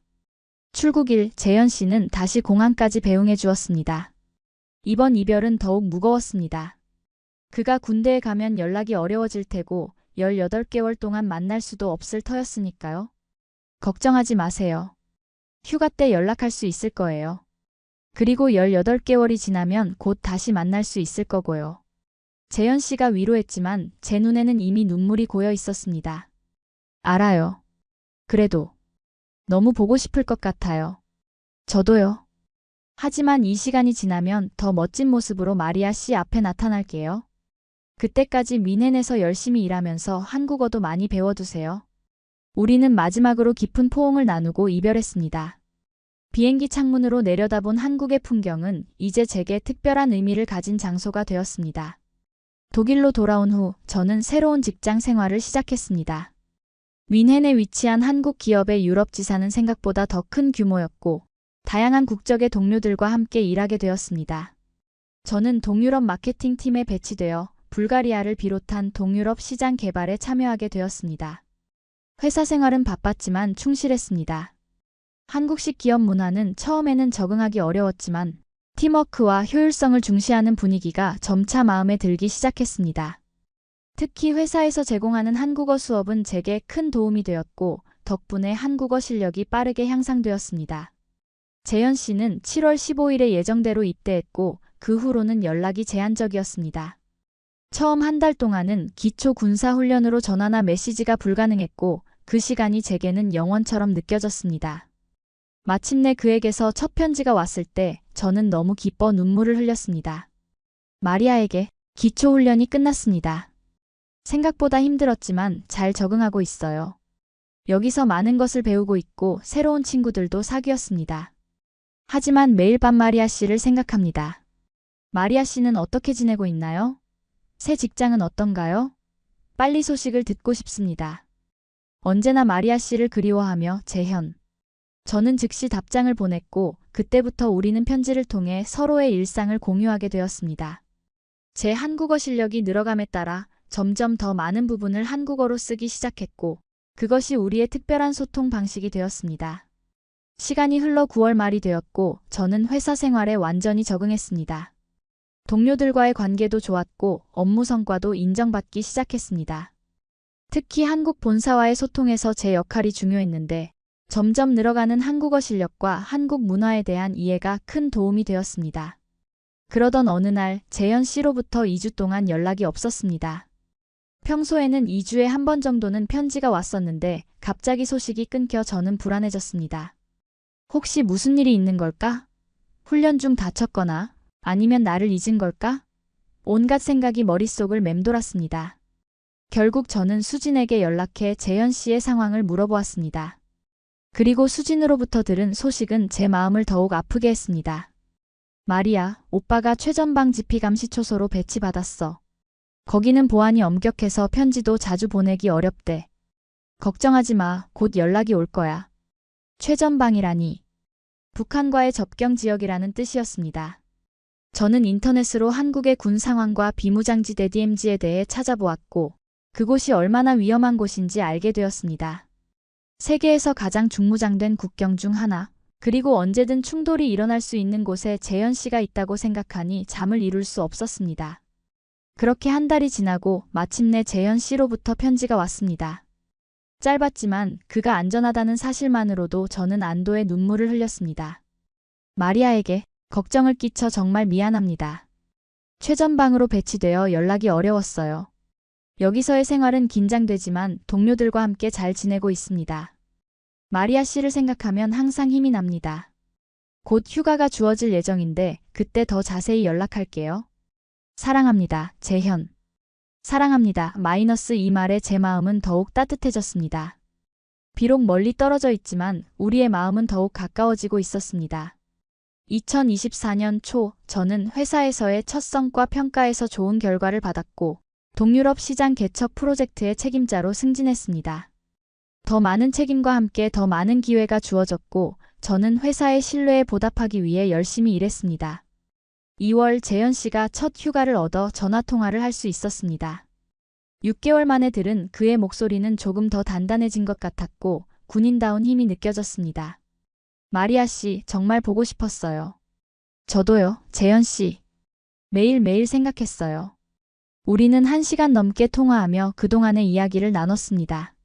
출국일 재현 씨는 다시 공항까지 배웅해 주었습니다. 이번 이별은 더욱 무거웠습니다. 그가 군대에 가면 연락이 어려워질 테고 18개월 동안 만날 수도 없을 터였으니까요. 걱정하지 마세요. 휴가 때 연락할 수 있을 거예요. 그리고 18개월이 지나면 곧 다시 만날 수 있을 거고요. 재현 씨가 위로했지만 제 눈에는 이미 눈물이 고여 있었습니다. 알아요. 그래도 너무 보고 싶을 것 같아요. 저도요. 하지만 이 시간이 지나면 더 멋진 모습으로 마리아 씨 앞에 나타날게요. 그때까지 미넨에서 열심히 일하면서 한국어도 많이 배워두세요. 우리는 마지막으로 깊은 포옹을 나누고 이별했습니다. 비행기 창문으로 내려다본 한국의 풍경은 이제 제게 특별한 의미를 가진 장소가 되었습니다. 독일로 돌아온 후 저는 새로운 직장 생활을 시작했습니다. 뮌헨에 위치한 한국 기업의 유럽 지사는 생각보다 더 큰 규모였고 다양한 국적의 동료들과 함께 일하게 되었습니다. 저는 동유럽 마케팅 팀에 배치되어 불가리아를 비롯한 동유럽 시장 개발에 참여하게 되었습니다. 회사 생활은 바빴지만 충실했습니다. 한국식 기업 문화는 처음에는 적응하기 어려웠지만 팀워크와 효율성을 중시하는 분위기가 점차 마음에 들기 시작했습니다. 특히 회사에서 제공하는 한국어 수업은 제게 큰 도움이 되었고 덕분에 한국어 실력이 빠르게 향상되었습니다. 재현 씨는 7월 15일에 예정대로 입대했고 그 후로는 연락이 제한적이었습니다. 처음 한 달 동안은 기초 군사 훈련으로 전화나 메시지가 불가능했고 그 시간이 제게는 영원처럼 느껴졌습니다. 마침내 그에게서 첫 편지가 왔을 때 저는 너무 기뻐 눈물을 흘렸습니다. 마리아에게 기초 훈련이 끝났습니다. 생각보다 힘들었지만 잘 적응하고 있어요. 여기서 많은 것을 배우고 있고 새로운 친구들도 사귀었습니다. 하지만 매일 밤 마리아 씨를 생각합니다. 마리아 씨는 어떻게 지내고 있나요? 새 직장은 어떤가요? 빨리 소식을 듣고 싶습니다. 언제나 마리아 씨를 그리워하며 재현. 저는 즉시 답장을 보냈고 그때부터 우리는 편지를 통해 서로의 일상을 공유하게 되었습니다. 제 한국어 실력이 늘어감에 따라 점점 더 많은 부분을 한국어로 쓰기 시작했고 그것이 우리의 특별한 소통 방식이 되었습니다. 시간이 흘러 9월 말이 되었고 저는 회사 생활에 완전히 적응했습니다. 동료들과의 관계도 좋았고 업무 성과도 인정받기 시작했습니다. 특히 한국 본사와의 소통에서 제 역할이 중요했는데 점점 늘어가는 한국어 실력과 한국 문화에 대한 이해가 큰 도움이 되었습니다. 그러던 어느 날 재현 씨로부터 2주 동안 연락이 없었습니다. 평소에는 2주에 한 번 정도는 편지가 왔었는데 갑자기 소식이 끊겨 저는 불안해졌습니다. 혹시 무슨 일이 있는 걸까? 훈련 중 다쳤거나 아니면 나를 잊은 걸까? 온갖 생각이 머릿속을 맴돌았습니다. 결국 저는 수진에게 연락해 재현 씨의 상황을 물어보았습니다. 그리고 수진으로부터 들은 소식은 제 마음을 더욱 아프게 했습니다. 마리아, 오빠가 최전방 지피 감시초소로 배치받았어. 거기는 보안이 엄격해서 편지도 자주 보내기 어렵대. 걱정하지 마, 곧 연락이 올 거야. 최전방이라니. 북한과의 접경 지역이라는 뜻이었습니다. 저는 인터넷으로 한국의 군 상황과 비무장지대 DMZ에 대해 찾아보았고 그곳이 얼마나 위험한 곳인지 알게 되었습니다. 세계에서 가장 중무장된 국경 중 하나, 그리고 언제든 충돌이 일어날 수 있는 곳에 재현 씨가 있다고 생각하니 잠을 이룰 수 없었습니다. 그렇게 한 달이 지나고 마침내 재현 씨로부터 편지가 왔습니다. 짧았지만 그가 안전하다는 사실만으로도 저는 안도의 눈물을 흘렸습니다. 마리아에게 걱정을 끼쳐 정말 미안합니다. 최전방으로 배치되어 연락이 어려웠어요. 여기서의 생활은 긴장되지만 동료들과 함께 잘 지내고 있습니다. 마리아 씨를 생각하면 항상 힘이 납니다. 곧 휴가가 주어질 예정인데 그때 더 자세히 연락할게요. 사랑합니다. 재현. 사랑합니다. 이 말에 제 마음은 더욱 따뜻해졌습니다. 비록 멀리 떨어져 있지만 우리의 마음은 더욱 가까워지고 있었습니다. 2024년 초 저는 회사에서의 첫 성과 평가에서 좋은 결과를 받았고 동유럽 시장 개척 프로젝트의 책임자로 승진했습니다. 더 많은 책임과 함께 더 많은 기회가 주어졌고 저는 회사의 신뢰에 보답하기 위해 열심히 일했습니다. 2월 재현 씨가 첫 휴가를 얻어 전화통화를 할 수 있었습니다. 6개월 만에 들은 그의 목소리는 조금 더 단단해진 것 같았고 군인다운 힘이 느껴졌습니다. 마리아 씨, 정말 보고 싶었어요. 저도요, 재현 씨. 매일매일 생각했어요. 우리는 1시간 넘게 통화하며 그동안의 이야기를 나눴습니다.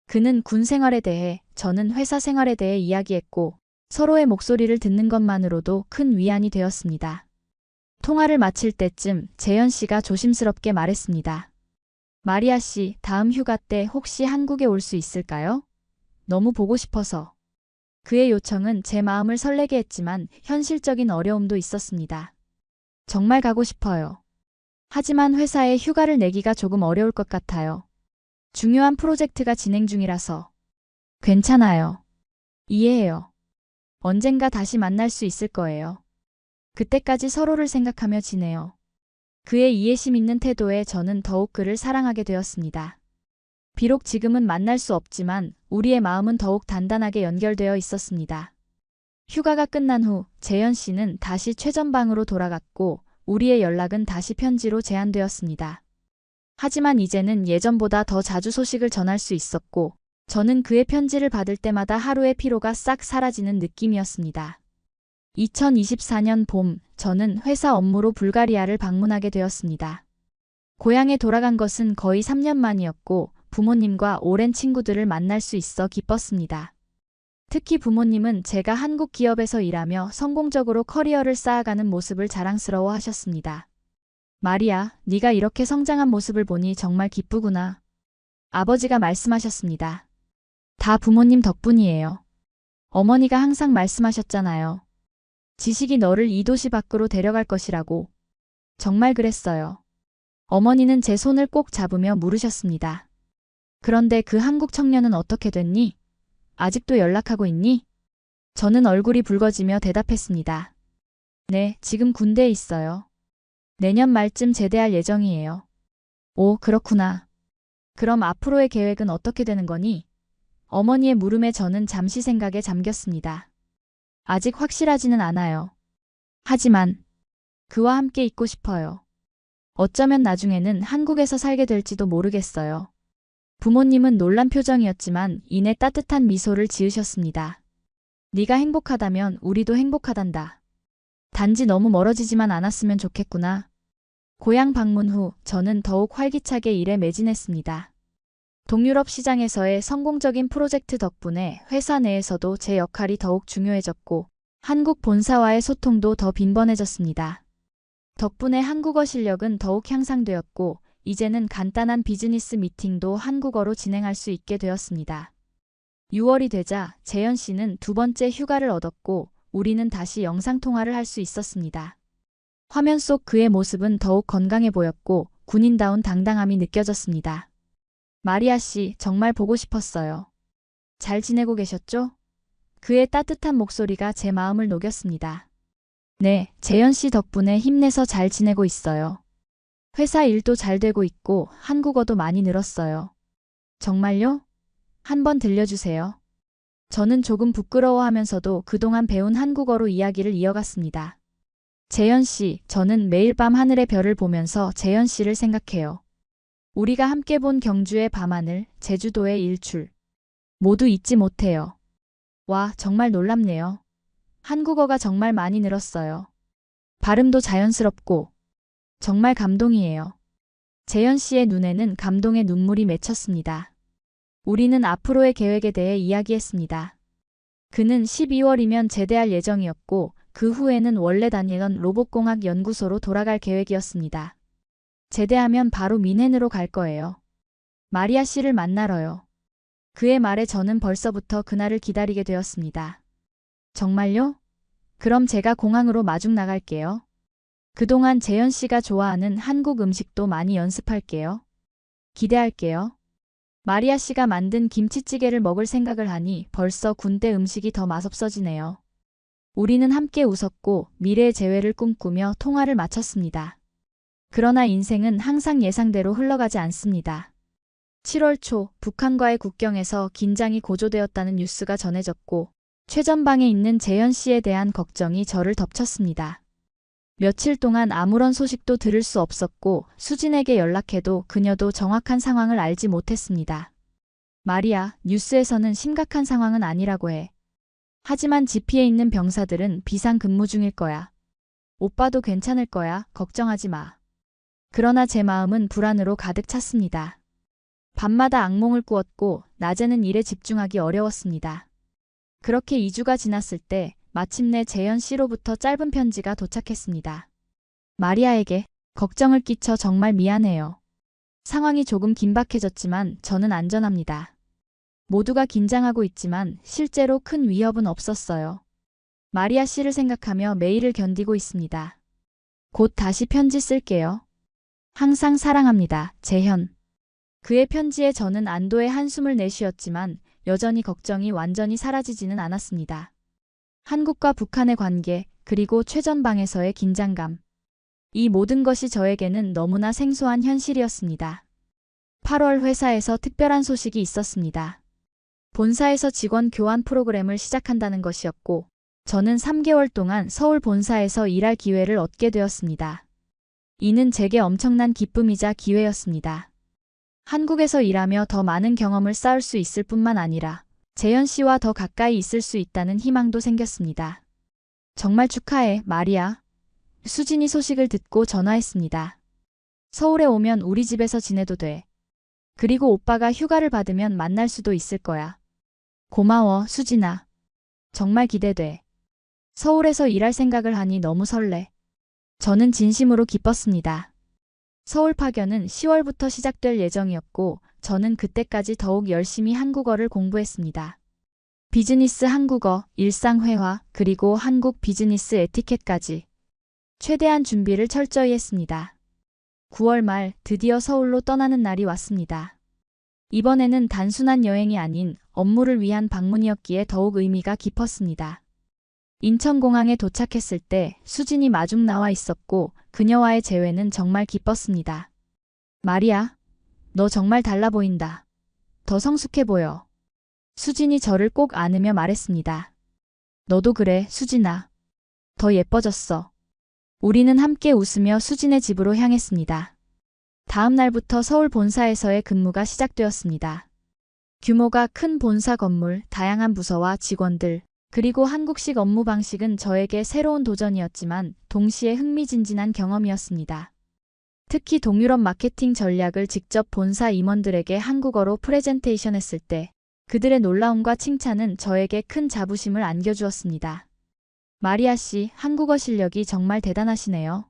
그는 군 생활에 대해, 저는 회사 생활에 대해 이야기했고 서로의 목소리를 듣는 것만으로도 큰 위안이 되었습니다. 통화를 마칠 때쯤 재현 씨가 조심스럽게 말했습니다. 마리아 씨, 다음 휴가 때 혹시 한국에 올 수 있을까요? 너무 보고 싶어서. 그의 요청은 제 마음을 설레게 했지만 현실적인 어려움도 있었습니다. 정말 가고 싶어요. 하지만 회사에 휴가를 내기가 조금 어려울 것 같아요. 중요한 프로젝트가 진행 중이라서. 괜찮아요. 이해해요. 언젠가 다시 만날 수 있을 거예요. 그때까지 서로를 생각하며 지내요. 그의 이해심 있는 태도에 저는 더욱 그를 사랑하게 되었습니다. 비록 지금은 만날 수 없지만 우리의 마음은 더욱 단단하게 연결되어 있었습니다. 휴가가 끝난 후 재현 씨는 다시 최전방으로 돌아갔고 우리의 연락은 다시 편지로 제한되었습니다. 하지만 이제는 예전보다 더 자주 소식을 전할 수 있었고 저는 그의 편지를 받을 때마다 하루의 피로가 싹 사라지는 느낌이었습니다. 2024년 봄, 저는 회사 업무로 불가리아를 방문하게 되었습니다. 고향에 돌아간 것은 거의 3년 만이었고 부모님과 오랜 친구들을 만날 수 있어 기뻤습니다. 특히 부모님은 제가 한국 기업에서 일하며 성공적으로 커리어를 쌓아가는 모습을 자랑스러워 하셨습니다. 마리아, 네가 이렇게 성장한 모습을 보니 정말 기쁘구나. 아버지가 말씀하셨습니다. 다 부모님 덕분이에요. 어머니가 항상 말씀하셨잖아요. 지식이 너를 이 도시 밖으로 데려갈 것이라고. 정말 그랬어요. 어머니는 제 손을 꼭 잡으며 물으셨습니다. 그런데 그 한국 청년은 어떻게 됐니? 아직도 연락하고 있니? 저는 얼굴이 붉어지며 대답했습니다. 네, 지금 군대에 있어요. 내년 말쯤 제대할 예정이에요. 오, 그렇구나. 그럼 앞으로의 계획은 어떻게 되는 거니? 어머니의 물음에 저는 잠시 생각에 잠겼습니다. 아직 확실하지는 않아요. 하지만 그와 함께 있고 싶어요. 어쩌면 나중에는 한국에서 살게 될지도 모르겠어요. 부모님은 놀란 표정이었지만 이내 따뜻한 미소를 지으셨습니다. 네가 행복하다면 우리도 행복하단다. 단지 너무 멀어지지만 않았으면 좋겠구나. 고향 방문 후 저는 더욱 활기차게 일에 매진했습니다. 동유럽 시장에서의 성공적인 프로젝트 덕분에 회사 내에서도 제 역할이 더욱 중요해졌고 한국 본사와의 소통도 더 빈번해졌습니다. 덕분에 한국어 실력은 더욱 향상되었고 이제는 간단한 비즈니스 미팅도 한국어로 진행할 수 있게 되었습니다. 6월이 되자 재현 씨는 두 번째 휴가를 얻었고 우리는 다시 영상통화를 할 수 있었습니다. 화면 속 그의 모습은 더욱 건강해 보였고 군인다운 당당함이 느껴졌습니다. 마리아 씨, 정말 보고 싶었어요. 잘 지내고 계셨죠? 그의 따뜻한 목소리가 제 마음을 녹였습니다. 네, 재현 씨 덕분에 힘내서 잘 지내고 있어요. 회사 일도 잘 되고 있고 한국어도 많이 늘었어요. 정말요? 한번 들려주세요. 저는 조금 부끄러워하면서도 그동안 배운 한국어로 이야기를 이어갔습니다. 재현 씨, 저는 매일 밤 하늘의 별을 보면서 재현 씨를 생각해요. 우리가 함께 본 경주의 밤하늘, 제주도의 일출. 모두 잊지 못해요. 와, 정말 놀랍네요. 한국어가 정말 많이 늘었어요. 발음도 자연스럽고 정말 감동이에요. 재현 씨의 눈에는 감동의 눈물이 맺혔습니다. 우리는 앞으로의 계획에 대해 이야기했습니다. 그는 12월이면 제대할 예정이었고 그 후에는 원래 다니던 로봇공학 연구소로 돌아갈 계획이었습니다. 제대하면 바로 미넨으로 갈 거예요. 마리아 씨를 만나러요. 그의 말에 저는 벌써부터 그날을 기다리게 되었습니다. 정말요? 그럼 제가 공항으로 마중 나갈게요. 그동안 재현 씨가 좋아하는 한국 음식도 많이 연습할게요. 기대할게요. 마리아 씨가 만든 김치찌개를 먹을 생각을 하니 벌써 군대 음식이 더 맛없어지네요. 우리는 함께 웃었고 미래의 재회를 꿈꾸며 통화를 마쳤습니다. 그러나 인생은 항상 예상대로 흘러가지 않습니다. 7월 초 북한과의 국경에서 긴장이 고조되었다는 뉴스가 전해졌고 최전방에 있는 재현 씨에 대한 걱정이 저를 덮쳤습니다. 며칠 동안 아무런 소식도 들을 수 없었고 수진에게 연락해도 그녀도 정확한 상황을 알지 못했습니다. 마리아, 뉴스에서는 심각한 상황은 아니라고 해. 하지만 지피에 있는 병사들은 비상 근무 중일 거야. 오빠도 괜찮을 거야. 걱정하지 마. 그러나 제 마음은 불안으로 가득 찼습니다. 밤마다 악몽을 꾸었고 낮에는 일에 집중하기 어려웠습니다. 그렇게 2주가 지났을 때 마침내 재현 씨로부터 짧은 편지가 도착했습니다. 마리아에게 걱정을 끼쳐 정말 미안해요. 상황이 조금 긴박해졌지만 저는 안전합니다. 모두가 긴장하고 있지만 실제로 큰 위협은 없었어요. 마리아 씨를 생각하며 매일을 견디고 있습니다. 곧 다시 편지 쓸게요. 항상 사랑합니다. 재현. 그의 편지에 저는 안도의 한숨을 내쉬었지만 여전히 걱정이 완전히 사라지지는 않았습니다. 한국과 북한의 관계, 그리고 최전방에서의 긴장감. 이 모든 것이 저에게는 너무나 생소한 현실이었습니다. 8월 회사에서 특별한 소식이 있었습니다. 본사에서 직원 교환 프로그램을 시작한다는 것이었고, 저는 3개월 동안 서울 본사에서 일할 기회를 얻게 되었습니다. 이는 제게 엄청난 기쁨이자 기회였습니다. 한국에서 일하며 더 많은 경험을 쌓을 수 있을 뿐만 아니라 재현 씨와 더 가까이 있을 수 있다는 희망도 생겼습니다. 정말 축하해, 마리아. 수진이 소식을 듣고 전화했습니다. 서울에 오면 우리 집에서 지내도 돼. 그리고 오빠가 휴가를 받으면 만날 수도 있을 거야. 고마워, 수진아. 정말 기대돼. 서울에서 일할 생각을 하니 너무 설레. 저는 진심으로 기뻤습니다. 서울 파견은 10월부터 시작될 예정이었고 저는 그때까지 더욱 열심히 한국어를 공부했습니다. 비즈니스 한국어, 일상회화, 그리고 한국 비즈니스 에티켓까지 최대한 준비를 철저히 했습니다. 9월 말 드디어 서울로 떠나는 날이 왔습니다. 이번에는 단순한 여행이 아닌 업무를 위한 방문이었기에 더욱 의미가 깊었습니다. 인천공항에 도착했을 때 수진이 마중 나와 있었고 그녀와의 재회는 정말 기뻤습니다. 마리아, 너 정말 달라 보인다. 더 성숙해 보여. 수진이 저를 꼭 안으며 말했습니다. 너도 그래, 수진아. 더 예뻐졌어. 우리는 함께 웃으며 수진의 집으로 향했습니다. 다음 날부터 서울 본사에서의 근무가 시작되었습니다. 규모가 큰 본사 건물, 다양한 부서와 직원들, 그리고 한국식 업무 방식은 저에게 새로운 도전이었지만 동시에 흥미진진한 경험이었습니다. 특히 동유럽 마케팅 전략을 직접 본사 임원들에게 한국어로 프레젠테이션 했을 때 그들의 놀라움과 칭찬은 저에게 큰 자부심을 안겨주었습니다. 마리아 씨, 한국어 실력이 정말 대단하시네요.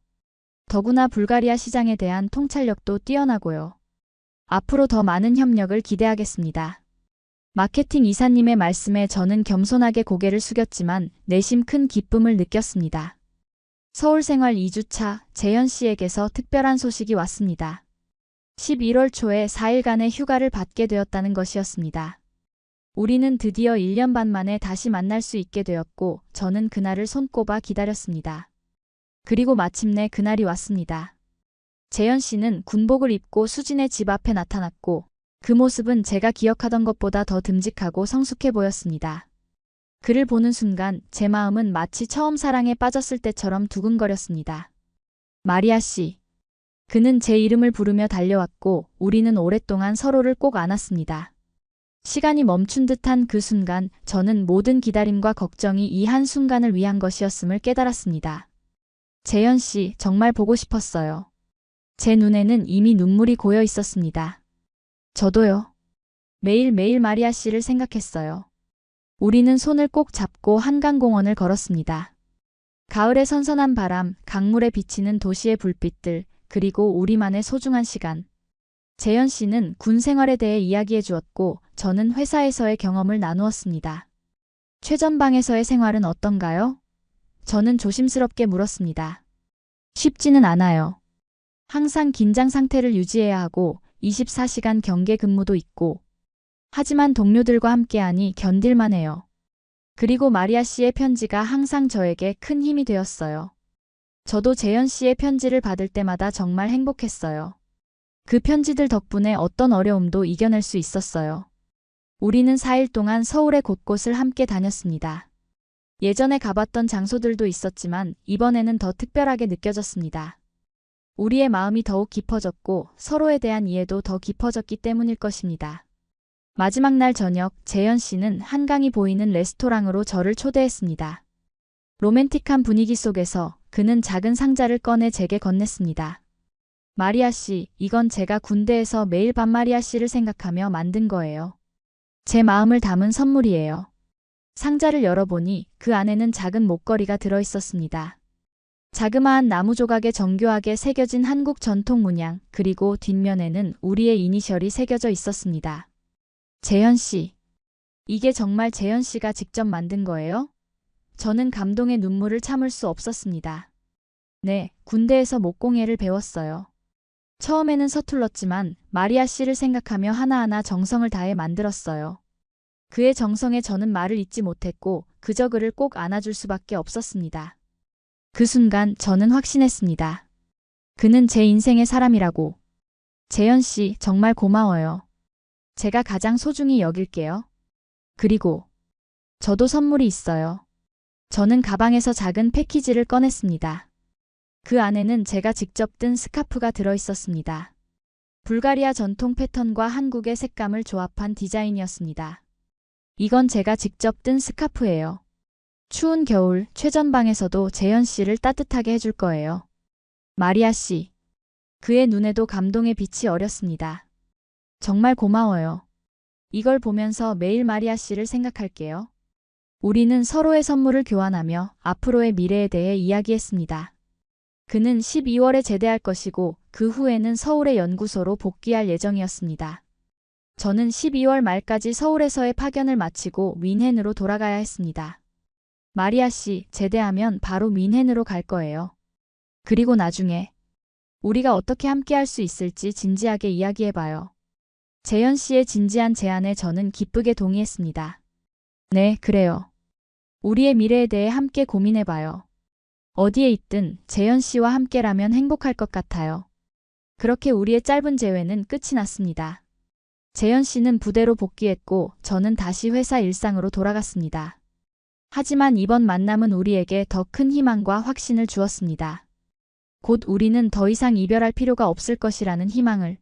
더구나 불가리아 시장에 대한 통찰력도 뛰어나고요. 앞으로 더 많은 협력을 기대하겠습니다. 마케팅 이사님의 말씀에 저는 겸손하게 고개를 숙였지만 내심 큰 기쁨을 느꼈습니다. 서울 생활 2주차 재현 씨에게서 특별한 소식이 왔습니다. 11월 초에 4일간의 휴가를 받게 되었다는 것이었습니다. 우리는 드디어 1년 반 만에 다시 만날 수 있게 되었고 저는 그날을 손꼽아 기다렸습니다. 그리고 마침내 그날이 왔습니다. 재현 씨는 군복을 입고 수진의 집 앞에 나타났고 그 모습은 제가 기억하던 것보다 더 듬직하고 성숙해 보였습니다. 그를 보는 순간 제 마음은 마치 처음 사랑에 빠졌을 때처럼 두근거렸습니다. 마리아 씨. 그는 제 이름을 부르며 달려왔고 우리는 오랫동안 서로를 꼭 안았습니다. 시간이 멈춘 듯한 그 순간 저는 모든 기다림과 걱정이 이 한순간을 위한 것이었음을 깨달았습니다. 재현 씨, 정말 보고 싶었어요. 제 눈에는 이미 눈물이 고여 있었습니다. 저도요. 매일매일 마리아 씨를 생각했어요. 우리는 손을 꼭 잡고 한강공원을 걸었습니다. 가을의 선선한 바람, 강물에 비치는 도시의 불빛들, 그리고 우리만의 소중한 시간. 재현 씨는 군 생활에 대해 이야기해 주었고 저는 회사에서의 경험을 나누었습니다. 최전방에서의 생활은 어떤가요? 저는 조심스럽게 물었습니다. 쉽지는 않아요. 항상 긴장 상태를 유지해야 하고 24시간 경계 근무도 있고 하지만 동료들과 함께하니 견딜만 해요. 그리고 마리아 씨의 편지가 항상 저에게 큰 힘이 되었어요. 저도 재현 씨의 편지를 받을 때마다 정말 행복했어요. 그 편지들 덕분에 어떤 어려움도 이겨낼 수 있었어요. 우리는 4일 동안 서울의 곳곳을 함께 다녔습니다. 예전에 가봤던 장소들도 있었지만 이번에는 더 특별하게 느껴졌습니다. 우리의 마음이 더욱 깊어졌고 서로에 대한 이해도 더 깊어졌기 때문일 것입니다. 마지막 날 저녁, 재현 씨는 한강이 보이는 레스토랑으로 저를 초대했습니다. 로맨틱한 분위기 속에서 그는 작은 상자를 꺼내 제게 건넸습니다. 마리아 씨, 이건 제가 군대에서 매일 밤 마리아 씨를 생각하며 만든 거예요. 제 마음을 담은 선물이에요. 상자를 열어보니 그 안에는 작은 목걸이가 들어있었습니다. 자그마한 나무 조각에 정교하게 새겨진 한국 전통 문양, 그리고 뒷면에는 우리의 이니셜이 새겨져 있었습니다. 재현 씨. 이게 정말 재현 씨가 직접 만든 거예요? 저는 감동의 눈물을 참을 수 없었습니다. 네, 군대에서 목공예를 배웠어요. 처음에는 서툴렀지만 마리아 씨를 생각하며 하나하나 정성을 다해 만들었어요. 그의 정성에 저는 말을 잇지 못했고 그저 그를 꼭 안아줄 수밖에 없었습니다. 그 순간 저는 확신했습니다. 그는 제 인생의 사람이라고. 재현 씨, 정말 고마워요. 제가 가장 소중히 여길게요. 그리고 저도 선물이 있어요. 저는 가방에서 작은 패키지를 꺼냈습니다. 그 안에는 제가 직접 뜬 스카프가 들어있었습니다. 불가리아 전통 패턴과 한국의 색감을 조합한 디자인이었습니다. 이건 제가 직접 뜬 스카프예요. 추운 겨울 최전방에서도 재현 씨를 따뜻하게 해줄 거예요. 마리아 씨. 그의 눈에도 감동의 빛이 어렸습니다. 정말 고마워요. 이걸 보면서 매일 마리아 씨를 생각할게요. 우리는 서로의 선물을 교환하며 앞으로의 미래에 대해 이야기했습니다. 그는 12월에 제대할 것이고 그 후에는 서울의 연구소로 복귀할 예정이었습니다. 저는 12월 말까지 서울에서의 파견을 마치고 뮌헨으로 돌아가야 했습니다. 마리아 씨, 제대하면 바로 뮌헨으로 갈 거예요. 그리고 나중에 우리가 어떻게 함께할 수 있을지 진지하게 이야기해봐요. 재현 씨의 진지한 제안에 저는 기쁘게 동의했습니다. 네, 그래요. 우리의 미래에 대해 함께 고민해봐요. 어디에 있든 재현 씨와 함께라면 행복할 것 같아요. 그렇게 우리의 짧은 재회는 끝이 났습니다. 재현 씨는 부대로 복귀했고 저는 다시 회사 일상으로 돌아갔습니다. 하지만 이번 만남은 우리에게 더 큰 희망과 확신을 주었습니다. 곧 우리는 더 이상 이별할 필요가 없을 것이라는 희망을.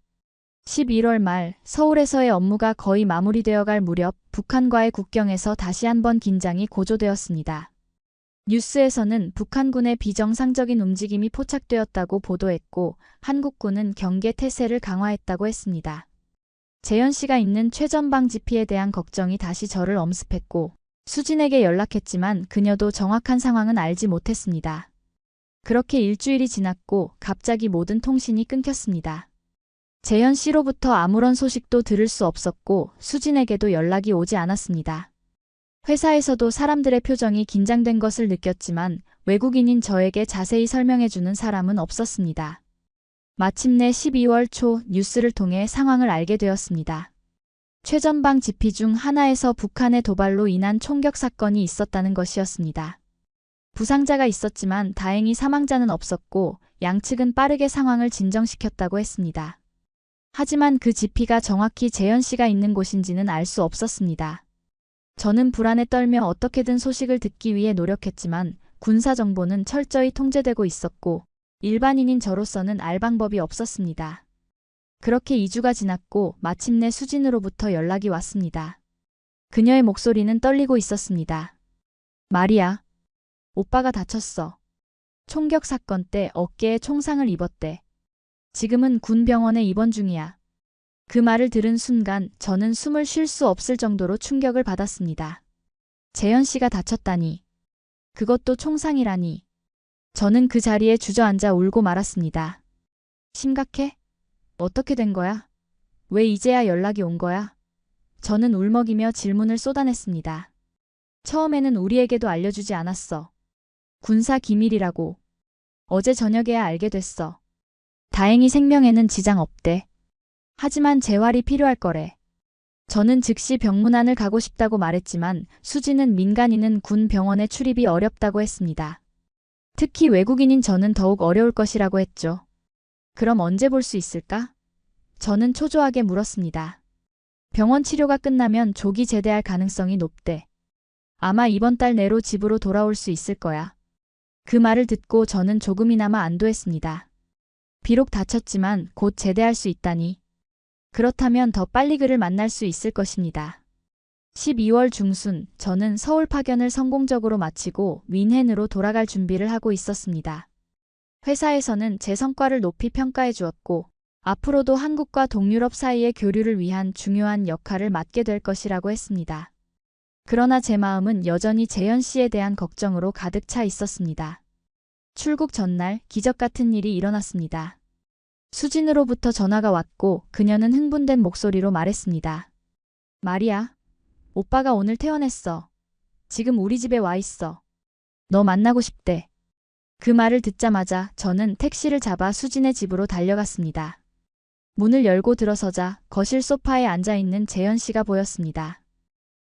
11월 말 서울에서의 업무가 거의 마무리되어 갈 무렵 북한과의 국경에서 다시 한번 긴장이 고조되었습니다. 뉴스에서는 북한군의 비정상적인 움직임이 포착되었다고 보도했고 한국군은 경계 태세를 강화했다고 했습니다. 재현 씨가 있는 최전방 지피에 대한 걱정이 다시 저를 엄습했고 수진에게 연락했지만 그녀도 정확한 상황은 알지 못했습니다. 그렇게 일주일이 지났고 갑자기 모든 통신이 끊겼습니다. 재현 씨로부터 아무런 소식도 들을 수 없었고 수진에게도 연락이 오지 않았습니다. 회사에서도 사람들의 표정이 긴장된 것을 느꼈지만 외국인인 저에게 자세히 설명해주는 사람은 없었습니다. 마침내 12월 초 뉴스를 통해 상황을 알게 되었습니다. 최전방 지피 중 하나에서 북한의 도발로 인한 총격 사건이 있었다는 것이었습니다. 부상자가 있었지만 다행히 사망자는 없었고 양측은 빠르게 상황을 진정시켰다고 했습니다. 하지만 그 지피가 정확히 재현 씨가 있는 곳인지는 알 수 없었습니다. 저는 불안에 떨며 어떻게든 소식을 듣기 위해 노력했지만 군사 정보는 철저히 통제되고 있었고 일반인인 저로서는 알 방법이 없었습니다. 그렇게 2주가 지났고 마침내 수진으로부터 연락이 왔습니다. 그녀의 목소리는 떨리고 있었습니다. 마리아, 오빠가 다쳤어. 총격 사건 때 어깨에 총상을 입었대. 지금은 군 병원에 입원 중이야. 그 말을 들은 순간 저는 숨을 쉴 수 없을 정도로 충격을 받았습니다. 재현 씨가 다쳤다니. 그것도 총상이라니. 저는 그 자리에 주저앉아 울고 말았습니다. 심각해? 어떻게 된 거야? 왜 이제야 연락이 온 거야? 저는 울먹이며 질문을 쏟아냈습니다. 처음에는 우리에게도 알려주지 않았어. 군사 기밀이라고. 어제 저녁에야 알게 됐어. 다행히 생명에는 지장 없대. 하지만 재활이 필요할 거래. 저는 즉시 병문안을 가고 싶다고 말했지만 수지는 민간인은 군 병원에 출입이 어렵다고 했습니다. 특히 외국인인 저는 더욱 어려울 것이라고 했죠. 그럼 언제 볼 수 있을까? 저는 초조하게 물었습니다. 병원 치료가 끝나면 조기 제대할 가능성이 높대. 아마 이번 달 내로 집으로 돌아올 수 있을 거야. 그 말을 듣고 저는 조금이나마 안도했습니다. 비록 다쳤지만 곧 제대할 수 있다니. 그렇다면 더 빨리 그를 만날 수 있을 것입니다. 12월 중순 저는 서울 파견을 성공적으로 마치고 윈헨으로 돌아갈 준비를 하고 있었습니다. 회사에서는 제 성과를 높이 평가해 주었고 앞으로도 한국과 동유럽 사이의 교류를 위한 중요한 역할을 맡게 될 것이라고 했습니다. 그러나 제 마음은 여전히 재현 씨에 대한 걱정으로 가득 차 있었습니다. 출국 전날 기적 같은 일이 일어났습니다. 수진으로부터 전화가 왔고 그녀는 흥분된 목소리로 말했습니다. 마리아, 오빠가 오늘 퇴원했어. 지금 우리 집에 와 있어. 너 만나고 싶대. 그 말을 듣자마자 저는 택시를 잡아 수진의 집으로 달려갔습니다. 문을 열고 들어서자 거실 소파에 앉아있는 재현 씨가 보였습니다.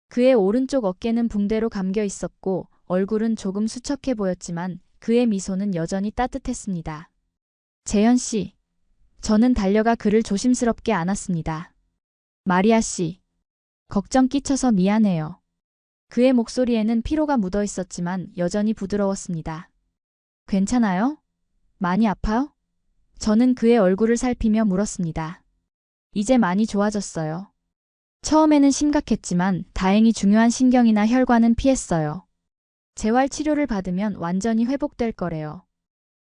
그의 오른쪽 어깨는 붕대로 감겨 있었고 얼굴은 조금 수척해 보였지만 그의 미소는 여전히 따뜻했습니다. 재현 씨. 저는 달려가 그를 조심스럽게 안았습니다. 마리아 씨. 걱정 끼쳐서 미안해요. 그의 목소리에는 피로가 묻어 있었지만 여전히 부드러웠습니다. 괜찮아요? 많이 아파요? 저는 그의 얼굴을 살피며 물었습니다. 이제 많이 좋아졌어요. 처음에는 심각했지만 다행히 중요한 신경이나 혈관은 피했어요. 재활 치료를 받으면 완전히 회복될 거래요.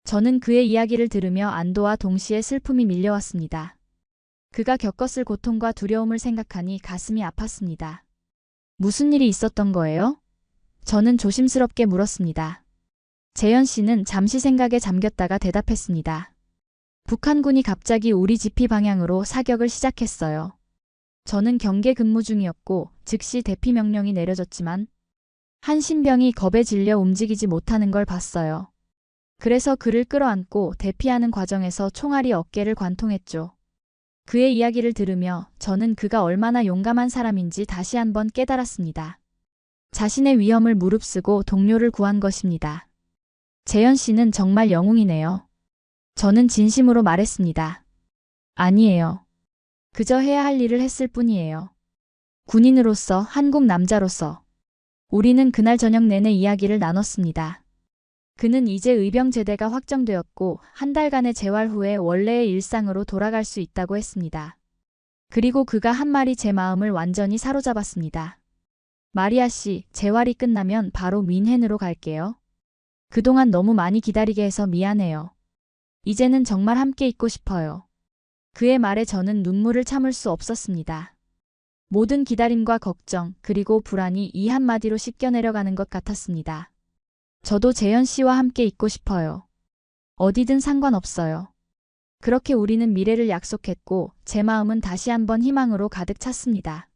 저는 그의 이야기를 들으며 안도와 동시에 슬픔이 밀려왔습니다. 그가 겪었을 고통과 두려움을 생각하니 가슴이 아팠습니다. 무슨 일이 있었던 거예요? 저는 조심스럽게 물었습니다. 재현 씨는 잠시 생각에 잠겼다가 대답했습니다. 북한군이 갑자기 우리 지피 방향으로 사격을 시작했어요. 저는 경계 근무 중이었고 즉시 대피 명령이 내려졌지만 한 신병이 겁에 질려 움직이지 못하는 걸 봤어요. 그래서 그를 끌어안고 대피하는 과정에서 총알이 어깨를 관통했죠. 그의 이야기를 들으며 저는 그가 얼마나 용감한 사람인지 다시 한번 깨달았습니다. 자신의 위험을 무릅쓰고 동료를 구한 것입니다. 재현 씨는 정말 영웅이네요. 저는 진심으로 말했습니다. 아니에요. 그저 해야 할 일을 했을 뿐이에요. 군인으로서, 한국 남자로서. 우리는 그날 저녁 내내 이야기를 나눴습니다. 그는 이제 의병 제대가 확정되었고 한 달간의 재활 후에 원래의 일상으로 돌아갈 수 있다고 했습니다. 그리고 그가 한 말이 제 마음을 완전히 사로잡았습니다. 마리아 씨, 재활이 끝나면 바로 뮌헨으로 갈게요. 그동안 너무 많이 기다리게 해서 미안해요. 이제는 정말 함께 있고 싶어요. 그의 말에 저는 눈물을 참을 수 없었습니다. 모든 기다림과 걱정, 그리고 불안이 이 한마디로 씻겨 내려가는 것 같았습니다. 저도 재현 씨와 함께 있고 싶어요. 어디든 상관없어요. 그렇게 우리는 미래를 약속했고 제 마음은 다시 한번 희망으로 가득 찼습니다.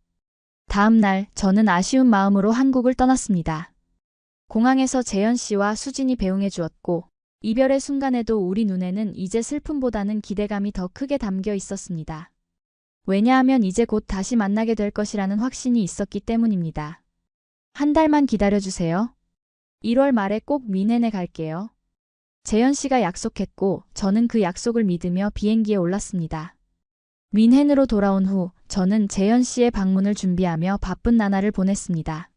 다음 날 저는 아쉬운 마음으로 한국을 떠났습니다. 공항에서 재현 씨와 수진이 배웅해 주었고 이별의 순간에도 우리 눈에는 이제 슬픔보다는 기대감이 더 크게 담겨 있었습니다. 왜냐하면 이제 곧 다시 만나게 될 것이라는 확신이 있었기 때문입니다. 한 달만 기다려주세요. 1월 말에 꼭 뮌헨에 갈게요. 재현 씨가 약속했고 저는 그 약속을 믿으며 비행기에 올랐습니다. 뮌헨으로 돌아온 후 저는 재현 씨의 방문을 준비하며 바쁜 나날을 보냈습니다.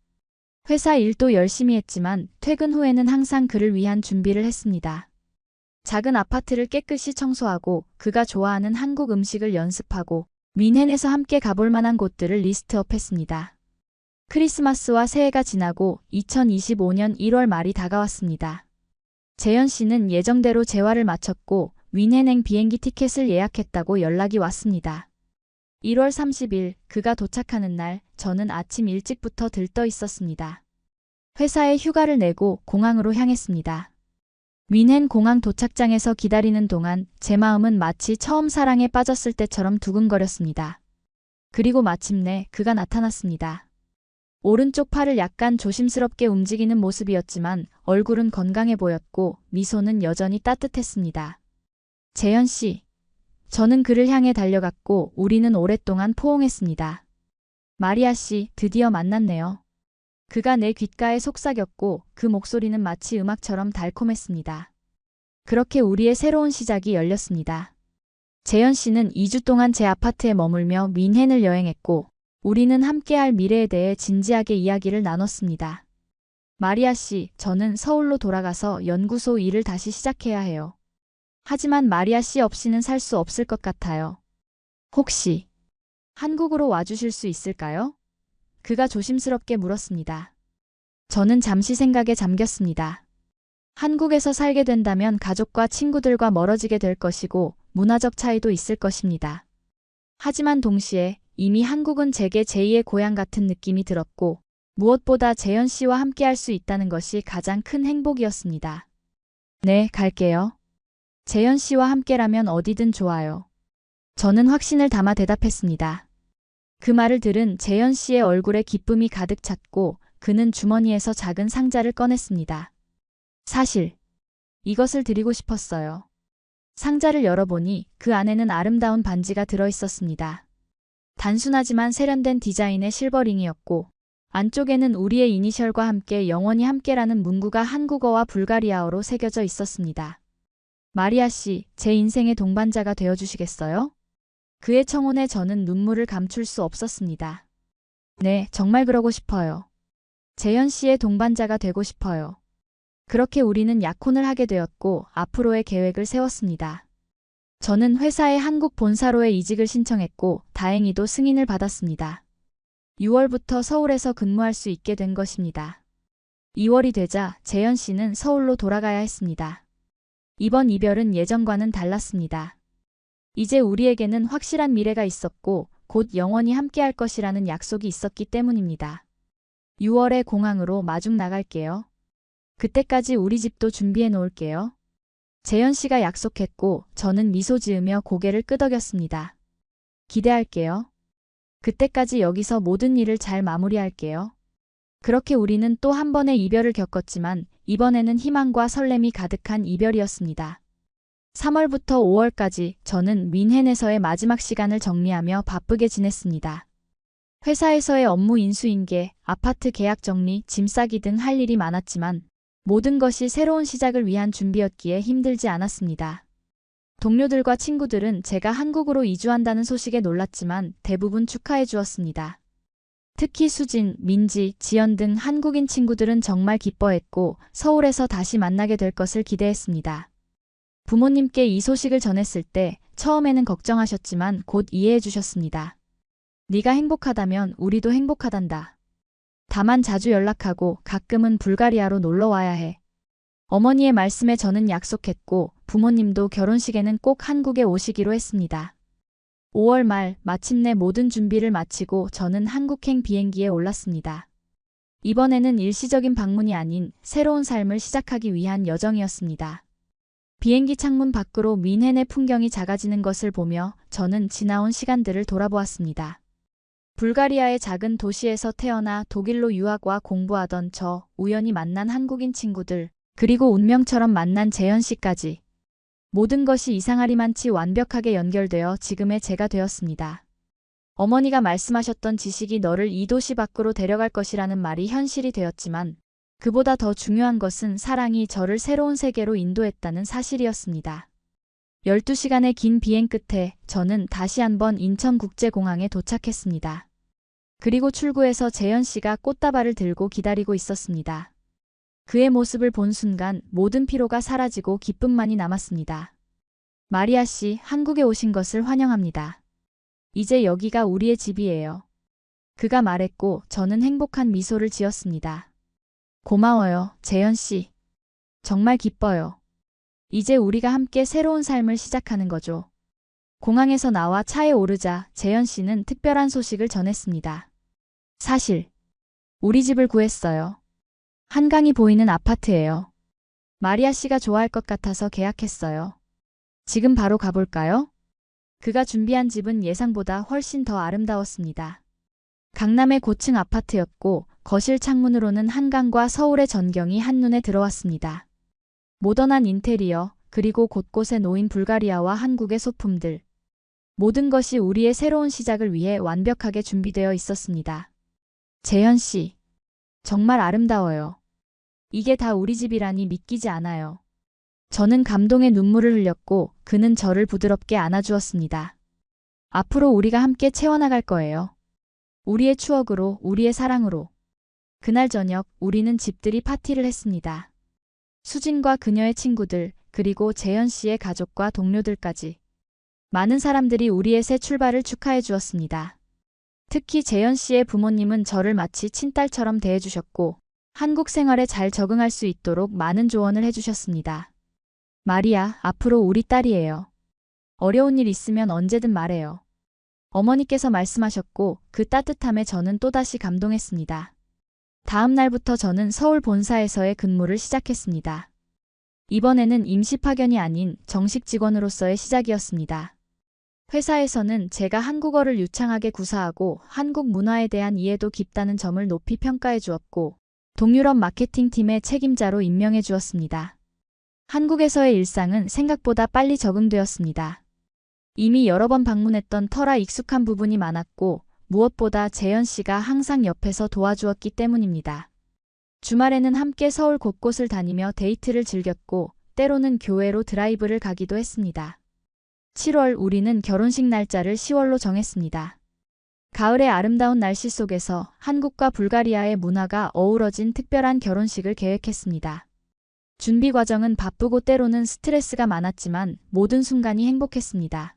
회사 일도 열심히 했지만 퇴근 후에는 항상 그를 위한 준비를 했습니다. 작은 아파트를 깨끗이 청소하고 그가 좋아하는 한국 음식을 연습하고 뮌헨에서 함께 가볼 만한 곳들을 리스트업했습니다. 크리스마스와 새해가 지나고 2025년 1월 말이 다가왔습니다. 재현 씨는 예정대로 재활을 마쳤고 뮌헨행 비행기 티켓을 예약했다고 연락이 왔습니다. 1월 30일 그가 도착하는 날 저는 아침 일찍부터 들떠 있었습니다. 회사에 휴가를 내고 공항으로 향했습니다. 뮌헨 공항 도착장에서 기다리는 동안 제 마음은 마치 처음 사랑에 빠졌을 때처럼 두근거렸습니다. 그리고 마침내 그가 나타났습니다. 오른쪽 팔을 약간 조심스럽게 움직이는 모습이었지만 얼굴은 건강해 보였고 미소는 여전히 따뜻했습니다. 재현 씨. 저는 그를 향해 달려갔고 우리는 오랫동안 포옹했습니다. 마리아 씨, 드디어 만났네요. 그가 내 귓가에 속삭였고 그 목소리는 마치 음악처럼 달콤했습니다. 그렇게 우리의 새로운 시작이 열렸습니다. 재현 씨는 2주 동안 제 아파트에 머물며 뮌헨을 여행했고 우리는 함께할 미래에 대해 진지하게 이야기를 나눴습니다. 마리아 씨, 저는 서울로 돌아가서 연구소 일을 다시 시작해야 해요. 하지만 마리아 씨 없이는 살 수 없을 것 같아요. 혹시 한국으로 와주실 수 있을까요? 그가 조심스럽게 물었습니다. 저는 잠시 생각에 잠겼습니다. 한국에서 살게 된다면 가족과 친구들과 멀어지게 될 것이고 문화적 차이도 있을 것입니다. 하지만 동시에 이미 한국은 제게 제2의 고향 같은 느낌이 들었고 무엇보다 재현 씨와 함께할 수 있다는 것이 가장 큰 행복이었습니다. 네, 갈게요. 재현 씨와 함께라면 어디든 좋아요. 저는 확신을 담아 대답했습니다. 그 말을 들은 재현 씨의 얼굴에 기쁨이 가득 찼고 그는 주머니에서 작은 상자를 꺼냈습니다. 사실 이것을 드리고 싶었어요. 상자를 열어보니 그 안에는 아름다운 반지가 들어있었습니다. 단순하지만 세련된 디자인의 실버링이었고 안쪽에는 우리의 이니셜과 함께 영원히 함께라는 문구가 한국어와 불가리아어로 새겨져 있었습니다. 마리아 씨, 제 인생의 동반자가 되어주시겠어요? 그의 청혼에 저는 눈물을 감출 수 없었습니다. 네, 정말 그러고 싶어요. 재현 씨의 동반자가 되고 싶어요. 그렇게 우리는 약혼을 하게 되었고 앞으로의 계획을 세웠습니다. 저는 회사의 한국 본사로의 이직을 신청했고 다행히도 승인을 받았습니다. 6월부터 서울에서 근무할 수 있게 된 것입니다. 2월이 되자 재현 씨는 서울로 돌아가야 했습니다. 이번 이별은 예전과는 달랐습니다. 이제 우리에게는 확실한 미래가 있었고 곧 영원히 함께할 것이라는 약속이 있었기 때문입니다. 6월에 공항으로 마중 나갈게요. 그때까지 우리 집도 준비해 놓을게요. 재현 씨가 약속했고 저는 미소 지으며 고개를 끄덕였습니다. 기대할게요. 그때까지 여기서 모든 일을 잘 마무리할게요. 그렇게 우리는 또 한 번의 이별을 겪었지만 이번에는 희망과 설렘이 가득한 이별이었습니다. 3월부터 5월까지 저는 뮌헨에서의 마지막 시간을 정리하며 바쁘게 지냈습니다. 회사에서의 업무 인수인계, 아파트 계약 정리, 짐 싸기 등 할 일이 많았지만 모든 것이 새로운 시작을 위한 준비였기에 힘들지 않았습니다. 동료들과 친구들은 제가 한국으로 이주한다는 소식에 놀랐지만 대부분 축하해 주었습니다. 특히 수진, 민지, 지연 등 한국인 친구들은 정말 기뻐했고 서울에서 다시 만나게 될 것을 기대했습니다. 부모님께 이 소식을 전했을 때 처음에는 걱정하셨지만 곧 이해해 주셨습니다. 네가 행복하다면 우리도 행복하단다. 다만 자주 연락하고 가끔은 불가리아로 놀러 와야 해. 어머니의 말씀에 저는 약속했고 부모님도 결혼식에는 꼭 한국에 오시기로 했습니다. 5월 말 마침내 모든 준비를 마치고 저는 한국행 비행기에 올랐습니다. 이번에는 일시적인 방문이 아닌 새로운 삶을 시작하기 위한 여정이었습니다. 비행기 창문 밖으로 뮌헨의 풍경이 작아지는 것을 보며 저는 지나온 시간들을 돌아보았습니다. 불가리아의 작은 도시에서 태어나 독일로 유학과 공부하던 저, 우연히 만난 한국인 친구들, 그리고 운명처럼 만난 재현 씨까지. 모든 것이 이상하리만치 완벽하게 연결되어 지금의 제가 되었습니다. 어머니가 말씀하셨던 지식이 너를 이 도시 밖으로 데려갈 것이라는 말이 현실이 되었지만 그보다 더 중요한 것은 사랑이 저를 새로운 세계로 인도했다는 사실이었습니다. 12시간의 긴 비행 끝에 저는 다시 한번 인천국제공항에 도착했습니다. 그리고 출구에서 재현 씨가 꽃다발을 들고 기다리고 있었습니다. 그의 모습을 본 순간 모든 피로가 사라지고 기쁨만이 남았습니다. 마리아 씨, 한국에 오신 것을 환영합니다. 이제 여기가 우리의 집이에요. 그가 말했고 저는 행복한 미소를 지었습니다. 고마워요, 재현 씨. 정말 기뻐요. 이제 우리가 함께 새로운 삶을 시작하는 거죠. 공항에서 나와 차에 오르자 재현 씨는 특별한 소식을 전했습니다. 사실, 우리 집을 구했어요. 한강이 보이는 아파트예요. 마리아 씨가 좋아할 것 같아서 계약했어요. 지금 바로 가볼까요? 그가 준비한 집은 예상보다 훨씬 더 아름다웠습니다. 강남의 고층 아파트였고 거실 창문으로는 한강과 서울의 전경이 한눈에 들어왔습니다. 모던한 인테리어, 그리고 곳곳에 놓인 불가리아와 한국의 소품들. 모든 것이 우리의 새로운 시작을 위해 완벽하게 준비되어 있었습니다. 재현 씨, 정말 아름다워요. 이게 다 우리 집이라니 믿기지 않아요. 저는 감동의 눈물을 흘렸고 그는 저를 부드럽게 안아주었습니다. 앞으로 우리가 함께 채워나갈 거예요. 우리의 추억으로, 우리의 사랑으로. 그날 저녁 우리는 집들이 파티를 했습니다. 수진과 그녀의 친구들, 그리고 재현 씨의 가족과 동료들까지. 많은 사람들이 우리의 새 출발을 축하해 주었습니다. 특히 재현 씨의 부모님은 저를 마치 친딸처럼 대해주셨고 한국 생활에 잘 적응할 수 있도록 많은 조언을 해주셨습니다. 마리아, 앞으로 우리 딸이에요. 어려운 일 있으면 언제든 말해요. 어머니께서 말씀하셨고 그 따뜻함에 저는 또다시 감동했습니다. 다음 날부터 저는 서울 본사에서의 근무를 시작했습니다. 이번에는 임시 파견이 아닌 정식 직원으로서의 시작이었습니다. 회사에서는 제가 한국어를 유창하게 구사하고 한국 문화에 대한 이해도 깊다는 점을 높이 평가해 주었고 동유럽 마케팅팀의 책임자로 임명해 주었습니다. 한국에서의 일상은 생각보다 빨리 적응되었습니다. 이미 여러 번 방문했던 터라 익숙한 부분이 많았고 무엇보다 재현 씨가 항상 옆에서 도와주었기 때문입니다. 주말에는 함께 서울 곳곳을 다니며 데이트를 즐겼고 때로는 교회로 드라이브를 가기도 했습니다. 7월 우리는 결혼식 날짜를 10월로 정했습니다. 가을의 아름다운 날씨 속에서 한국과 불가리아의 문화가 어우러진 특별한 결혼식을 계획했습니다. 준비 과정은 바쁘고 때로는 스트레스가 많았지만 모든 순간이 행복했습니다.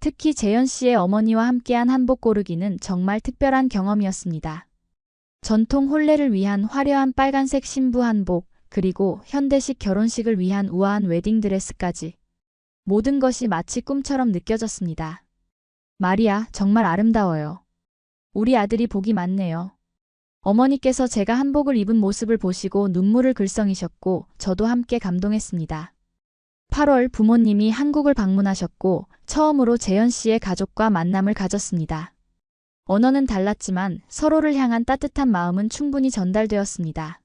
특히 재현 씨의 어머니와 함께한 한복 고르기는 정말 특별한 경험이었습니다. 전통 혼례를 위한 화려한 빨간색 신부 한복, 그리고 현대식 결혼식을 위한 우아한 웨딩드레스까지. 모든 것이 마치 꿈처럼 느껴졌습니다. 마리아, 정말 아름다워요. 우리 아들이 복이 많네요. 어머니께서 제가 한복을 입은 모습을 보시고 눈물을 글썽이셨고 저도 함께 감동했습니다. 8월 부모님이 한국을 방문하셨고 처음으로 재현 씨의 가족과 만남을 가졌습니다. 언어는 달랐지만 서로를 향한 따뜻한 마음은 충분히 전달되었습니다.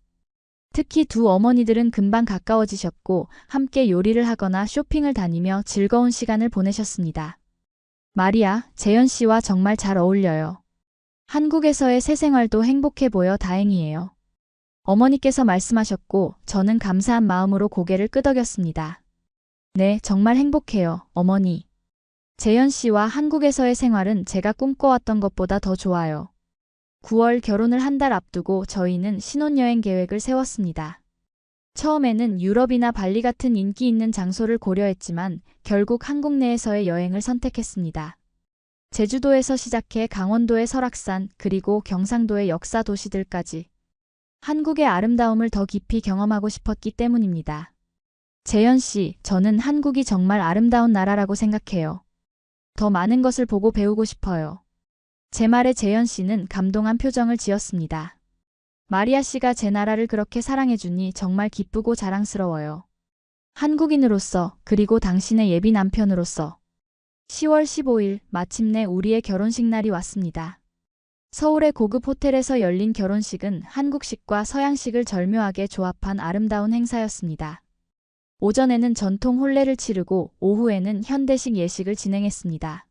특히 두 어머니들은 금방 가까워지셨고 함께 요리를 하거나 쇼핑을 다니며 즐거운 시간을 보내셨습니다. 마리아, 재현 씨와 정말 잘 어울려요. 한국에서의 새 생활도 행복해 보여 다행이에요. 어머니께서 말씀하셨고 저는 감사한 마음으로 고개를 끄덕였습니다. 네, 정말 행복해요, 어머니. 재현 씨와 한국에서의 생활은 제가 꿈꿔왔던 것보다 더 좋아요. 9월 결혼을 한 달 앞두고 저희는 신혼여행 계획을 세웠습니다. 처음에는 유럽이나 발리 같은 인기 있는 장소를 고려했지만 결국 한국 내에서의 여행을 선택했습니다. 제주도에서 시작해 강원도의 설악산 그리고 경상도의 역사 도시들까지 한국의 아름다움을 더 깊이 경험하고 싶었기 때문입니다. 재현 씨, 저는 한국이 정말 아름다운 나라라고 생각해요. 더 많은 것을 보고 배우고 싶어요. 제 말에 재현 씨는 감동한 표정을 지었습니다. 마리아 씨가 제 나라를 그렇게 사랑해주니 정말 기쁘고 자랑스러워요. 한국인으로서 그리고 당신의 예비 남편으로서 10월 15일 마침내 우리의 결혼식 날이 왔습니다. 서울의 고급 호텔에서 열린 결혼식은 한국식과 서양식을 절묘하게 조합한 아름다운 행사였습니다. 오전에는 전통 혼례를 치르고 오후에는 현대식 예식을 진행했습니다.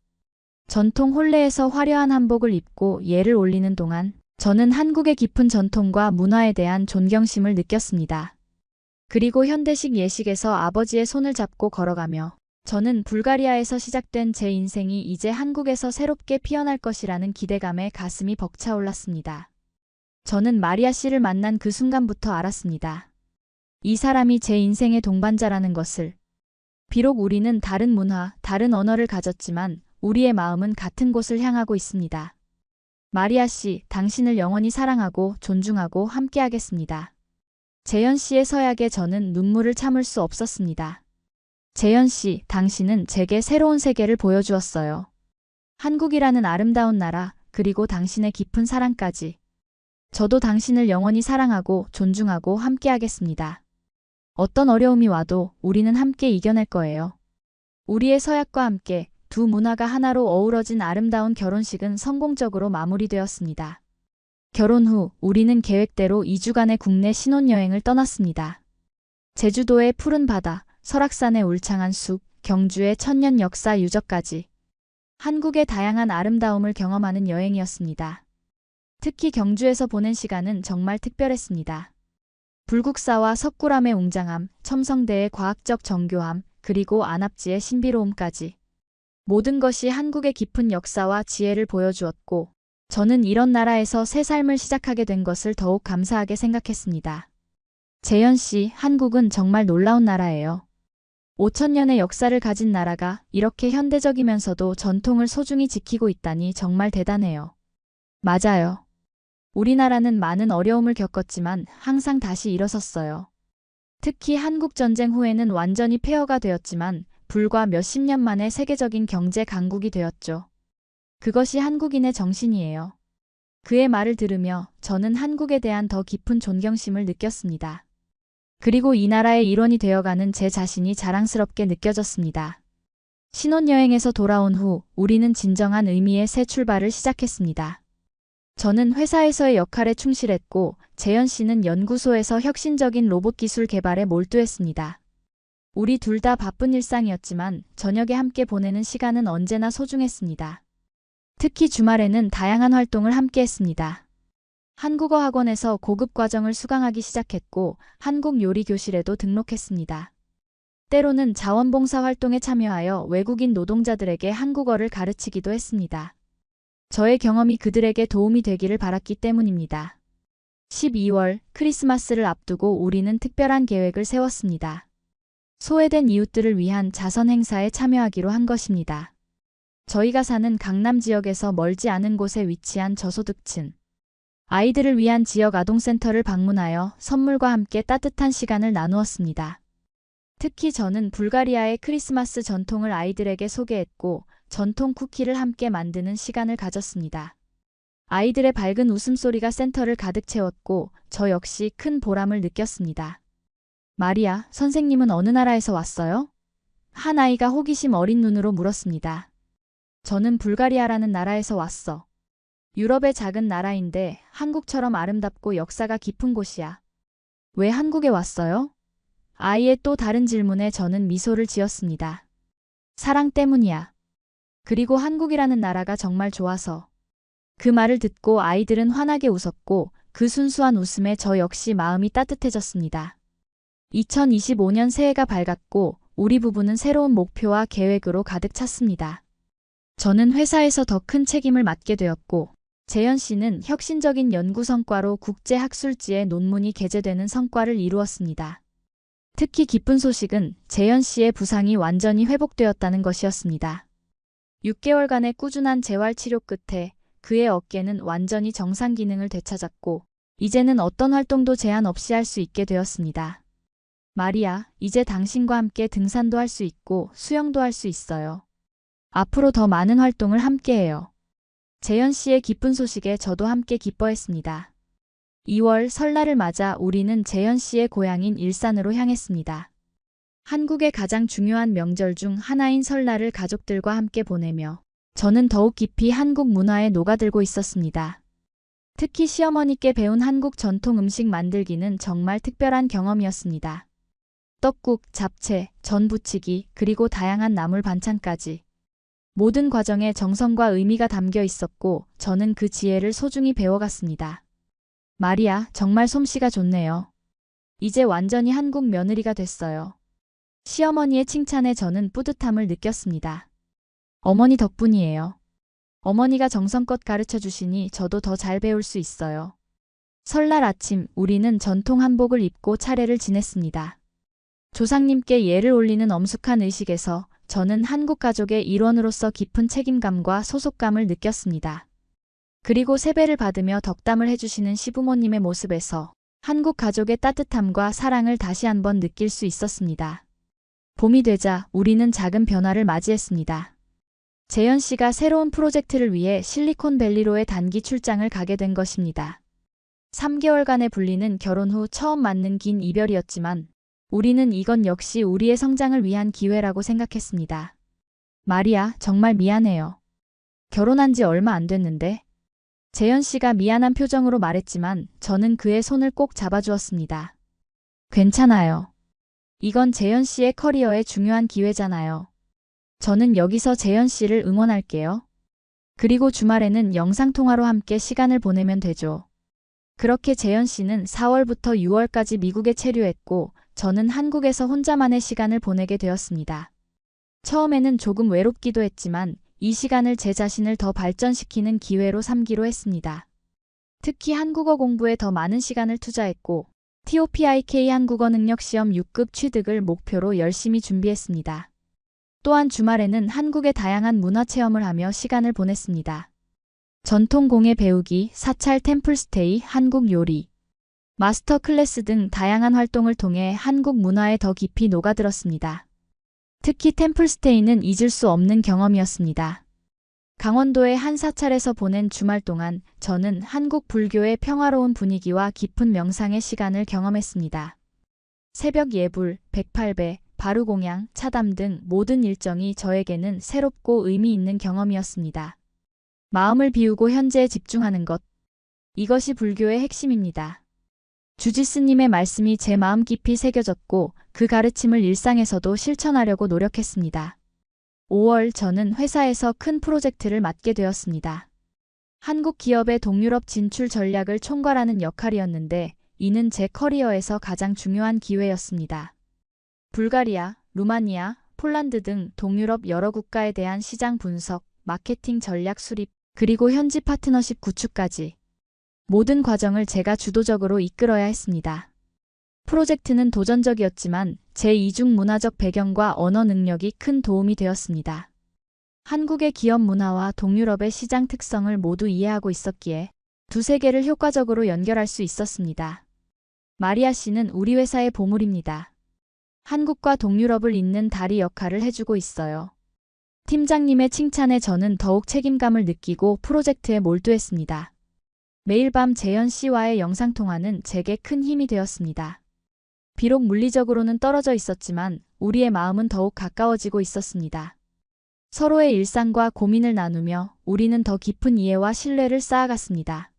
전통 혼례에서 화려한 한복을 입고 예를 올리는 동안 저는 한국의 깊은 전통과 문화에 대한 존경심을 느꼈습니다. 그리고 현대식 예식에서 아버지의 손을 잡고 걸어가며 저는 불가리아에서 시작된 제 인생이 이제 한국에서 새롭게 피어날 것이라는 기대감에 가슴이 벅차올랐습니다. 저는 마리아 씨를 만난 그 순간부터 알았습니다. 이 사람이 제 인생의 동반자라는 것을. 비록 우리는 다른 문화, 다른 언어를 가졌지만 우리의 마음은 같은 곳을 향하고 있습니다. 마리아 씨, 당신을 영원히 사랑하고 존중하고 함께하겠습니다. 재현 씨의 서약에 저는 눈물을 참을 수 없었습니다. 재현 씨, 당신은 제게 새로운 세계를 보여주었어요. 한국이라는 아름다운 나라, 그리고 당신의 깊은 사랑까지. 저도 당신을 영원히 사랑하고 존중하고 함께하겠습니다. 어떤 어려움이 와도 우리는 함께 이겨낼 거예요. 우리의 서약과 함께 두 문화가 하나로 어우러진 아름다운 결혼식은 성공적으로 마무리되었습니다. 결혼 후 우리는 계획대로 2주간의 국내 신혼여행을 떠났습니다. 제주도의 푸른 바다, 설악산의 울창한 숲, 경주의 천년 역사 유적까지 한국의 다양한 아름다움을 경험하는 여행이었습니다. 특히 경주에서 보낸 시간은 정말 특별했습니다. 불국사와 석굴암의 웅장함, 첨성대의 과학적 정교함, 그리고 안압지의 신비로움까지 모든 것이 한국의 깊은 역사와 지혜를 보여주었고 저는 이런 나라에서 새 삶을 시작하게 된 것을 더욱 감사하게 생각했습니다. 재현 씨, 한국은 정말 놀라운 나라예요. 5,000년의 역사를 가진 나라가 이렇게 현대적이면서도 전통을 소중히 지키고 있다니 정말 대단해요. 맞아요. 우리나라는 많은 어려움을 겪었지만 항상 다시 일어섰어요. 특히 한국전쟁 후에는 완전히 폐허가 되었지만 불과 몇십 년 만에 세계적인 경제 강국이 되었죠. 그것이 한국인의 정신이에요. 그의 말을 들으며 저는 한국에 대한 더 깊은 존경심을 느꼈습니다. 그리고 이 나라의 일원이 되어가는 제 자신이 자랑스럽게 느껴졌습니다. 신혼여행에서 돌아온 후 우리는 진정한 의미의 새 출발을 시작했습니다. 저는 회사에서의 역할에 충실했고 재현 씨는 연구소에서 혁신적인 로봇 기술 개발에 몰두했습니다. 우리 둘 다 바쁜 일상이었지만 저녁에 함께 보내는 시간은 언제나 소중했습니다. 특히 주말에는 다양한 활동을 함께 했습니다. 한국어 학원에서 고급 과정을 수강하기 시작했고 한국 요리 교실에도 등록했습니다. 때로는 자원봉사 활동에 참여하여 외국인 노동자들에게 한국어를 가르치기도 했습니다. 저의 경험이 그들에게 도움이 되기를 바랐기 때문입니다. 12월 크리스마스를 앞두고 우리는 특별한 계획을 세웠습니다. 소외된 이웃들을 위한 자선 행사에 참여하기로 한 것입니다. 저희가 사는 강남 지역에서 멀지 않은 곳에 위치한 저소득층 아이들을 위한 지역 아동센터를 방문하여 선물과 함께 따뜻한 시간을 나누었습니다. 특히 저는 불가리아의 크리스마스 전통을 아이들에게 소개했고 전통 쿠키를 함께 만드는 시간을 가졌습니다. 아이들의 밝은 웃음소리가 센터를 가득 채웠고 저 역시 큰 보람을 느꼈습니다. 마리아, 선생님은 어느 나라에서 왔어요? 한 아이가 호기심 어린 눈으로 물었습니다. 저는 불가리아라는 나라에서 왔어. 유럽의 작은 나라인데 한국처럼 아름답고 역사가 깊은 곳이야. 왜 한국에 왔어요? 아이의 또 다른 질문에 저는 미소를 지었습니다. 사랑 때문이야. 그리고 한국이라는 나라가 정말 좋아서. 그 말을 듣고 아이들은 환하게 웃었고 그 순수한 웃음에 저 역시 마음이 따뜻해졌습니다. 2025년 새해가 밝았고 우리 부부는 새로운 목표와 계획으로 가득 찼습니다. 저는 회사에서 더 큰 책임을 맡게 되었고 재현 씨는 혁신적인 연구 성과로 국제학술지에 논문이 게재되는 성과를 이루었습니다. 특히 기쁜 소식은 재현 씨의 부상이 완전히 회복되었다는 것이었습니다. 6개월간의 꾸준한 재활치료 끝에 그의 어깨는 완전히 정상 기능을 되찾았고 이제는 어떤 활동도 제한 없이 할 수 있게 되었습니다. 마리아, 이제 당신과 함께 등산도 할 수 있고 수영도 할 수 있어요. 앞으로 더 많은 활동을 함께해요. 재현 씨의 기쁜 소식에 저도 함께 기뻐했습니다. 2월 설날을 맞아 우리는 재현 씨의 고향인 일산으로 향했습니다. 한국의 가장 중요한 명절 중 하나인 설날을 가족들과 함께 보내며 저는 더욱 깊이 한국 문화에 녹아들고 있었습니다. 특히 시어머니께 배운 한국 전통 음식 만들기는 정말 특별한 경험이었습니다. 떡국, 잡채, 전 부치기, 그리고 다양한 나물 반찬까지. 모든 과정에 정성과 의미가 담겨 있었고 저는 그 지혜를 소중히 배워갔습니다. 마리아, 정말 솜씨가 좋네요. 이제 완전히 한국 며느리가 됐어요. 시어머니의 칭찬에 저는 뿌듯함을 느꼈습니다. 어머니 덕분이에요. 어머니가 정성껏 가르쳐 주시니 저도 더 잘 배울 수 있어요. 설날 아침 우리는 전통 한복을 입고 차례를 지냈습니다. 조상님께 예를 올리는 엄숙한 의식에서 저는 한국 가족의 일원으로서 깊은 책임감과 소속감을 느꼈습니다. 그리고 세배를 받으며 덕담을 해주시는 시부모님의 모습에서 한국 가족의 따뜻함과 사랑을 다시 한번 느낄 수 있었습니다. 봄이 되자 우리는 작은 변화를 맞이했습니다. 재현 씨가 새로운 프로젝트를 위해 실리콘밸리로의 단기 출장을 가게 된 것입니다. 3개월간의 분리는 결혼 후 처음 맞는 긴 이별이었지만 우리는 이건 역시 우리의 성장을 위한 기회라고 생각했습니다. 마리아, 정말 미안해요. 결혼한 지 얼마 안 됐는데. 재현 씨가 미안한 표정으로 말했지만 저는 그의 손을 꼭 잡아주었습니다. 괜찮아요. 이건 재현 씨의 커리어에 중요한 기회잖아요. 저는 여기서 재현 씨를 응원할게요. 그리고 주말에는 영상통화로 함께 시간을 보내면 되죠. 그렇게 재현 씨는 4월부터 6월까지 미국에 체류했고 저는 한국에서 혼자만의 시간을 보내게 되었습니다. 처음에는 조금 외롭기도 했지만 이 시간을 제 자신을 더 발전시키는 기회로 삼기로 했습니다. 특히 한국어 공부에 더 많은 시간을 투자했고 TOPIK 한국어 능력 시험 6급 취득을 목표로 열심히 준비했습니다. 또한 주말에는 한국의 다양한 문화 체험을 하며 시간을 보냈습니다. 전통 공예 배우기, 사찰 템플스테이, 한국 요리, 마스터 클래스 등 다양한 활동을 통해 한국 문화에 더 깊이 녹아들었습니다. 특히 템플스테이는 잊을 수 없는 경험이었습니다. 강원도의 한 사찰에서 보낸 주말 동안 저는 한국 불교의 평화로운 분위기와 깊은 명상의 시간을 경험했습니다. 새벽 예불, 108배, 바루공양, 차담 등 모든 일정이 저에게는 새롭고 의미 있는 경험이었습니다. 마음을 비우고 현재에 집중하는 것. 이것이 불교의 핵심입니다. 주지스님의 말씀이 제 마음 깊이 새겨졌고 그 가르침을 일상에서도 실천하려고 노력했습니다. 5월 저는 회사에서 큰 프로젝트를 맡게 되었습니다. 한국 기업의 동유럽 진출 전략을 총괄하는 역할이었는데 이는 제 커리어에서 가장 중요한 기회였습니다. 불가리아, 루마니아, 폴란드 등 동유럽 여러 국가에 대한 시장 분석, 마케팅 전략 수립, 그리고 현지 파트너십 구축까지 모든 과정을 제가 주도적으로 이끌어야 했습니다. 프로젝트는 도전적이었지만 제 이중 문화적 배경과 언어 능력이 큰 도움이 되었습니다. 한국의 기업 문화와 동유럽의 시장 특성을 모두 이해하고 있었기에 두세 개를 효과적으로 연결할 수 있었습니다. 마리아 씨는 우리 회사의 보물입니다. 한국과 동유럽을 잇는 다리 역할을 해주고 있어요. 팀장님의 칭찬에 저는 더욱 책임감을 느끼고 프로젝트에 몰두했습니다. 매일 밤 재현 씨와의 영상통화는 제게 큰 힘이 되었습니다. 비록 물리적으로는 떨어져 있었지만 우리의 마음은 더욱 가까워지고 있었습니다. 서로의 일상과 고민을 나누며 우리는 더 깊은 이해와 신뢰를 쌓아갔습니다.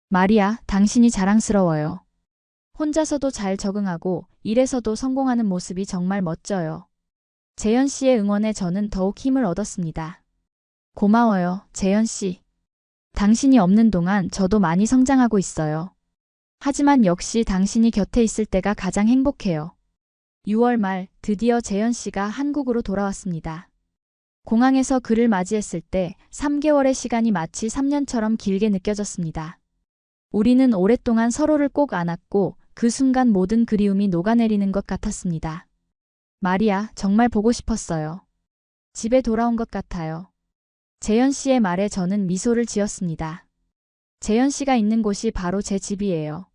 마리아, 당신이 자랑스러워요. 혼자서도 잘 적응하고 일에서도 성공하는 모습이 정말 멋져요. 재현 씨의 응원에 저는 더욱 힘을 얻었습니다. 고마워요, 재현 씨. 당신이 없는 동안 저도 많이 성장하고 있어요. 하지만 역시 당신이 곁에 있을 때가 가장 행복해요. 6월 말 드디어 재현 씨가 한국으로 돌아왔습니다. 공항에서 그를 맞이했을 때 3개월의 시간이 마치 3년처럼 길게 느껴졌습니다. 우리는 오랫동안 서로를 꼭 안았고 그 순간 모든 그리움이 녹아내리는 것 같았습니다. 마리아, 정말 보고 싶었어요. 집에 돌아온 것 같아요. 재현 씨의 말에 저는 미소를 지었습니다. 재현 씨가 있는 곳이 바로 제 집이에요.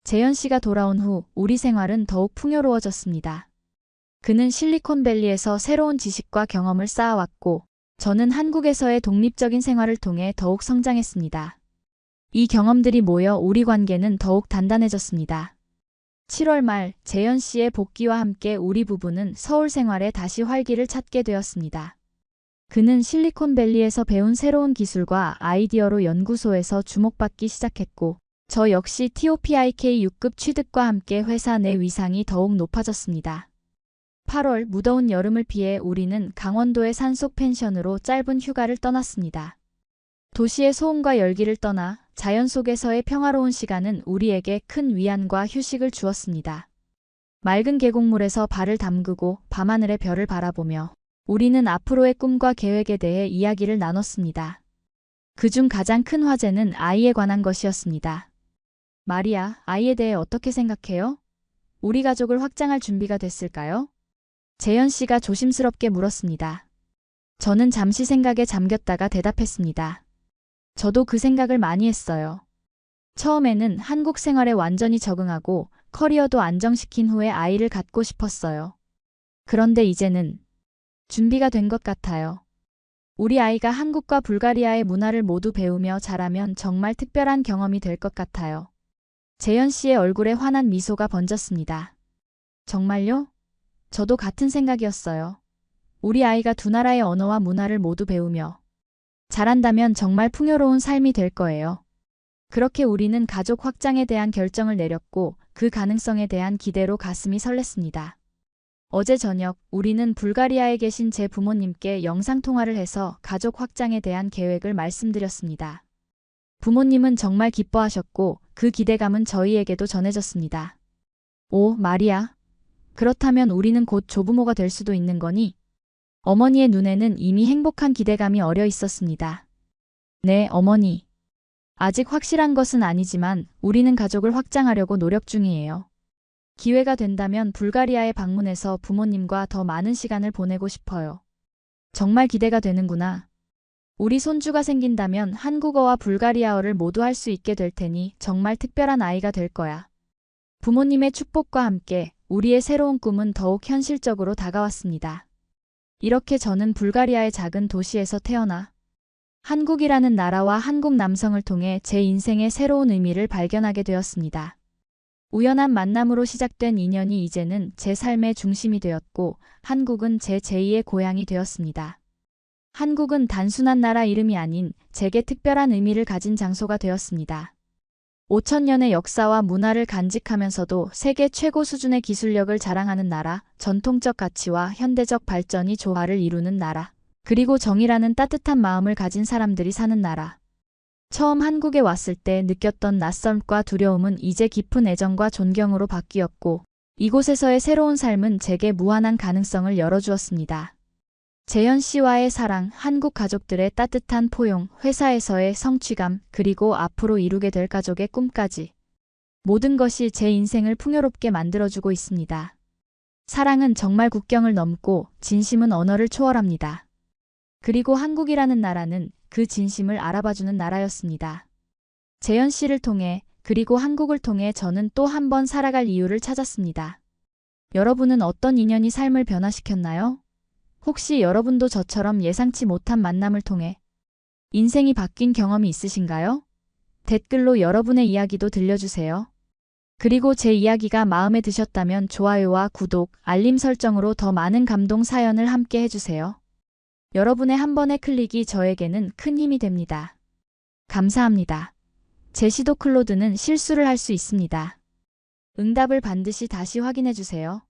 재현 씨가 돌아온 후 우리 생활은 더욱 풍요로워졌습니다. 그는 실리콘밸리에서 새로운 지식과 경험을 쌓아왔고 저는 한국에서의 독립적인 생활을 통해 더욱 성장했습니다. 이 경험들이 모여 우리 관계는 더욱 단단해졌습니다. 7월 말 재현 씨의 복귀와 함께 우리 부부는 서울 생활에 다시 활기를 찾게 되었습니다. 그는 실리콘밸리에서 배운 새로운 기술과 아이디어로 연구소에서 주목받기 시작했고 저 역시 TOPIK 6급 취득과 함께 회사 내 위상이 더욱 높아졌습니다. 8월 무더운 여름을 피해 우리는 강원도의 산속 펜션으로 짧은 휴가를 떠났습니다. 도시의 소음과 열기를 떠나 자연 속에서의 평화로운 시간은 우리에게 큰 위안과 휴식을 주었습니다. 맑은 계곡물에서 발을 담그고 밤하늘의 별을 바라보며 우리는 앞으로의 꿈과 계획에 대해 이야기를 나눴습니다. 그중 가장 큰 화제는 아이에 관한 것이었습니다. 마리아, 아이에 대해 어떻게 생각해요? 우리 가족을 확장할 준비가 됐을까요? 재현 씨가 조심스럽게 물었습니다. 저는 잠시 생각에 잠겼다가 대답했습니다. 저도 그 생각을 많이 했어요. 처음에는 한국 생활에 완전히 적응하고 커리어도 안정시킨 후에 아이를 갖고 싶었어요. 그런데 이제는 준비가 된 것 같아요. 우리 아이가 한국과 불가리아의 문화를 모두 배우며 자라면 정말 특별한 경험이 될 것 같아요. 재현 씨의 얼굴에 환한 미소가 번졌습니다. 정말요? 저도 같은 생각이었어요. 우리 아이가 두 나라의 언어와 문화를 모두 배우며 잘한다면 정말 풍요로운 삶이 될 거예요. 그렇게 우리는 가족 확장에 대한 결정을 내렸고 그 가능성에 대한 기대로 가슴이 설렜습니다. 어제 저녁 우리는 불가리아에 계신 제 부모님께 영상통화를 해서 가족 확장에 대한 계획을 말씀드렸습니다. 부모님은 정말 기뻐하셨고 그 기대감은 저희에게도 전해졌습니다. 오, 마리아. 그렇다면 우리는 곧 조부모가 될 수도 있는 거니? 어머니의 눈에는 이미 행복한 기대감이 어려 있었습니다. 네, 어머니. 아직 확실한 것은 아니지만 우리는 가족을 확장하려고 노력 중이에요. 기회가 된다면 불가리아에 방문해서 부모님과 더 많은 시간을 보내고 싶어요. 정말 기대가 되는구나. 우리 손주가 생긴다면 한국어와 불가리아어를 모두 할 수 있게 될 테니 정말 특별한 아이가 될 거야. 부모님의 축복과 함께 우리의 새로운 꿈은 더욱 현실적으로 다가왔습니다. 이렇게 저는 불가리아의 작은 도시에서 태어나 한국이라는 나라와 한국 남성을 통해 제 인생의 새로운 의미를 발견하게 되었습니다. 우연한 만남으로 시작된 인연이 이제는 제 삶의 중심이 되었고 한국은 제 제2의 고향이 되었습니다. 한국은 단순한 나라 이름이 아닌 제게 특별한 의미를 가진 장소가 되었습니다. 5,000년의 역사와 문화를 간직하면서도 세계 최고 수준의 기술력을 자랑하는 나라, 전통적 가치와 현대적 발전이 조화를 이루는 나라, 그리고 정의라는 따뜻한 마음을 가진 사람들이 사는 나라. 처음 한국에 왔을 때 느꼈던 낯섦과 두려움은 이제 깊은 애정과 존경으로 바뀌었고 이곳에서의 새로운 삶은 제게 무한한 가능성을 열어주었습니다. 재현 씨와의 사랑, 한국 가족들의 따뜻한 포용, 회사에서의 성취감, 그리고 앞으로 이루게 될 가족의 꿈까지. 모든 것이 제 인생을 풍요롭게 만들어주고 있습니다. 사랑은 정말 국경을 넘고 진심은 언어를 초월합니다. 그리고 한국이라는 나라는 그 진심을 알아봐주는 나라였습니다. 재현 씨를 통해 그리고 한국을 통해 저는 또 한 번 살아갈 이유를 찾았습니다. 여러분은 어떤 인연이 삶을 변화시켰나요? 혹시 여러분도 저처럼 예상치 못한 만남을 통해 인생이 바뀐 경험이 있으신가요? 댓글로 여러분의 이야기도 들려주세요. 그리고 제 이야기가 마음에 드셨다면 좋아요와 구독, 알림 설정으로 더 많은 감동 사연을 함께 해주세요. 여러분의 한 번의 클릭이 저에게는 큰 힘이 됩니다. 감사합니다. 제시도 클로드는 실수를 할 수 있습니다. 응답을 반드시 다시 확인해 주세요.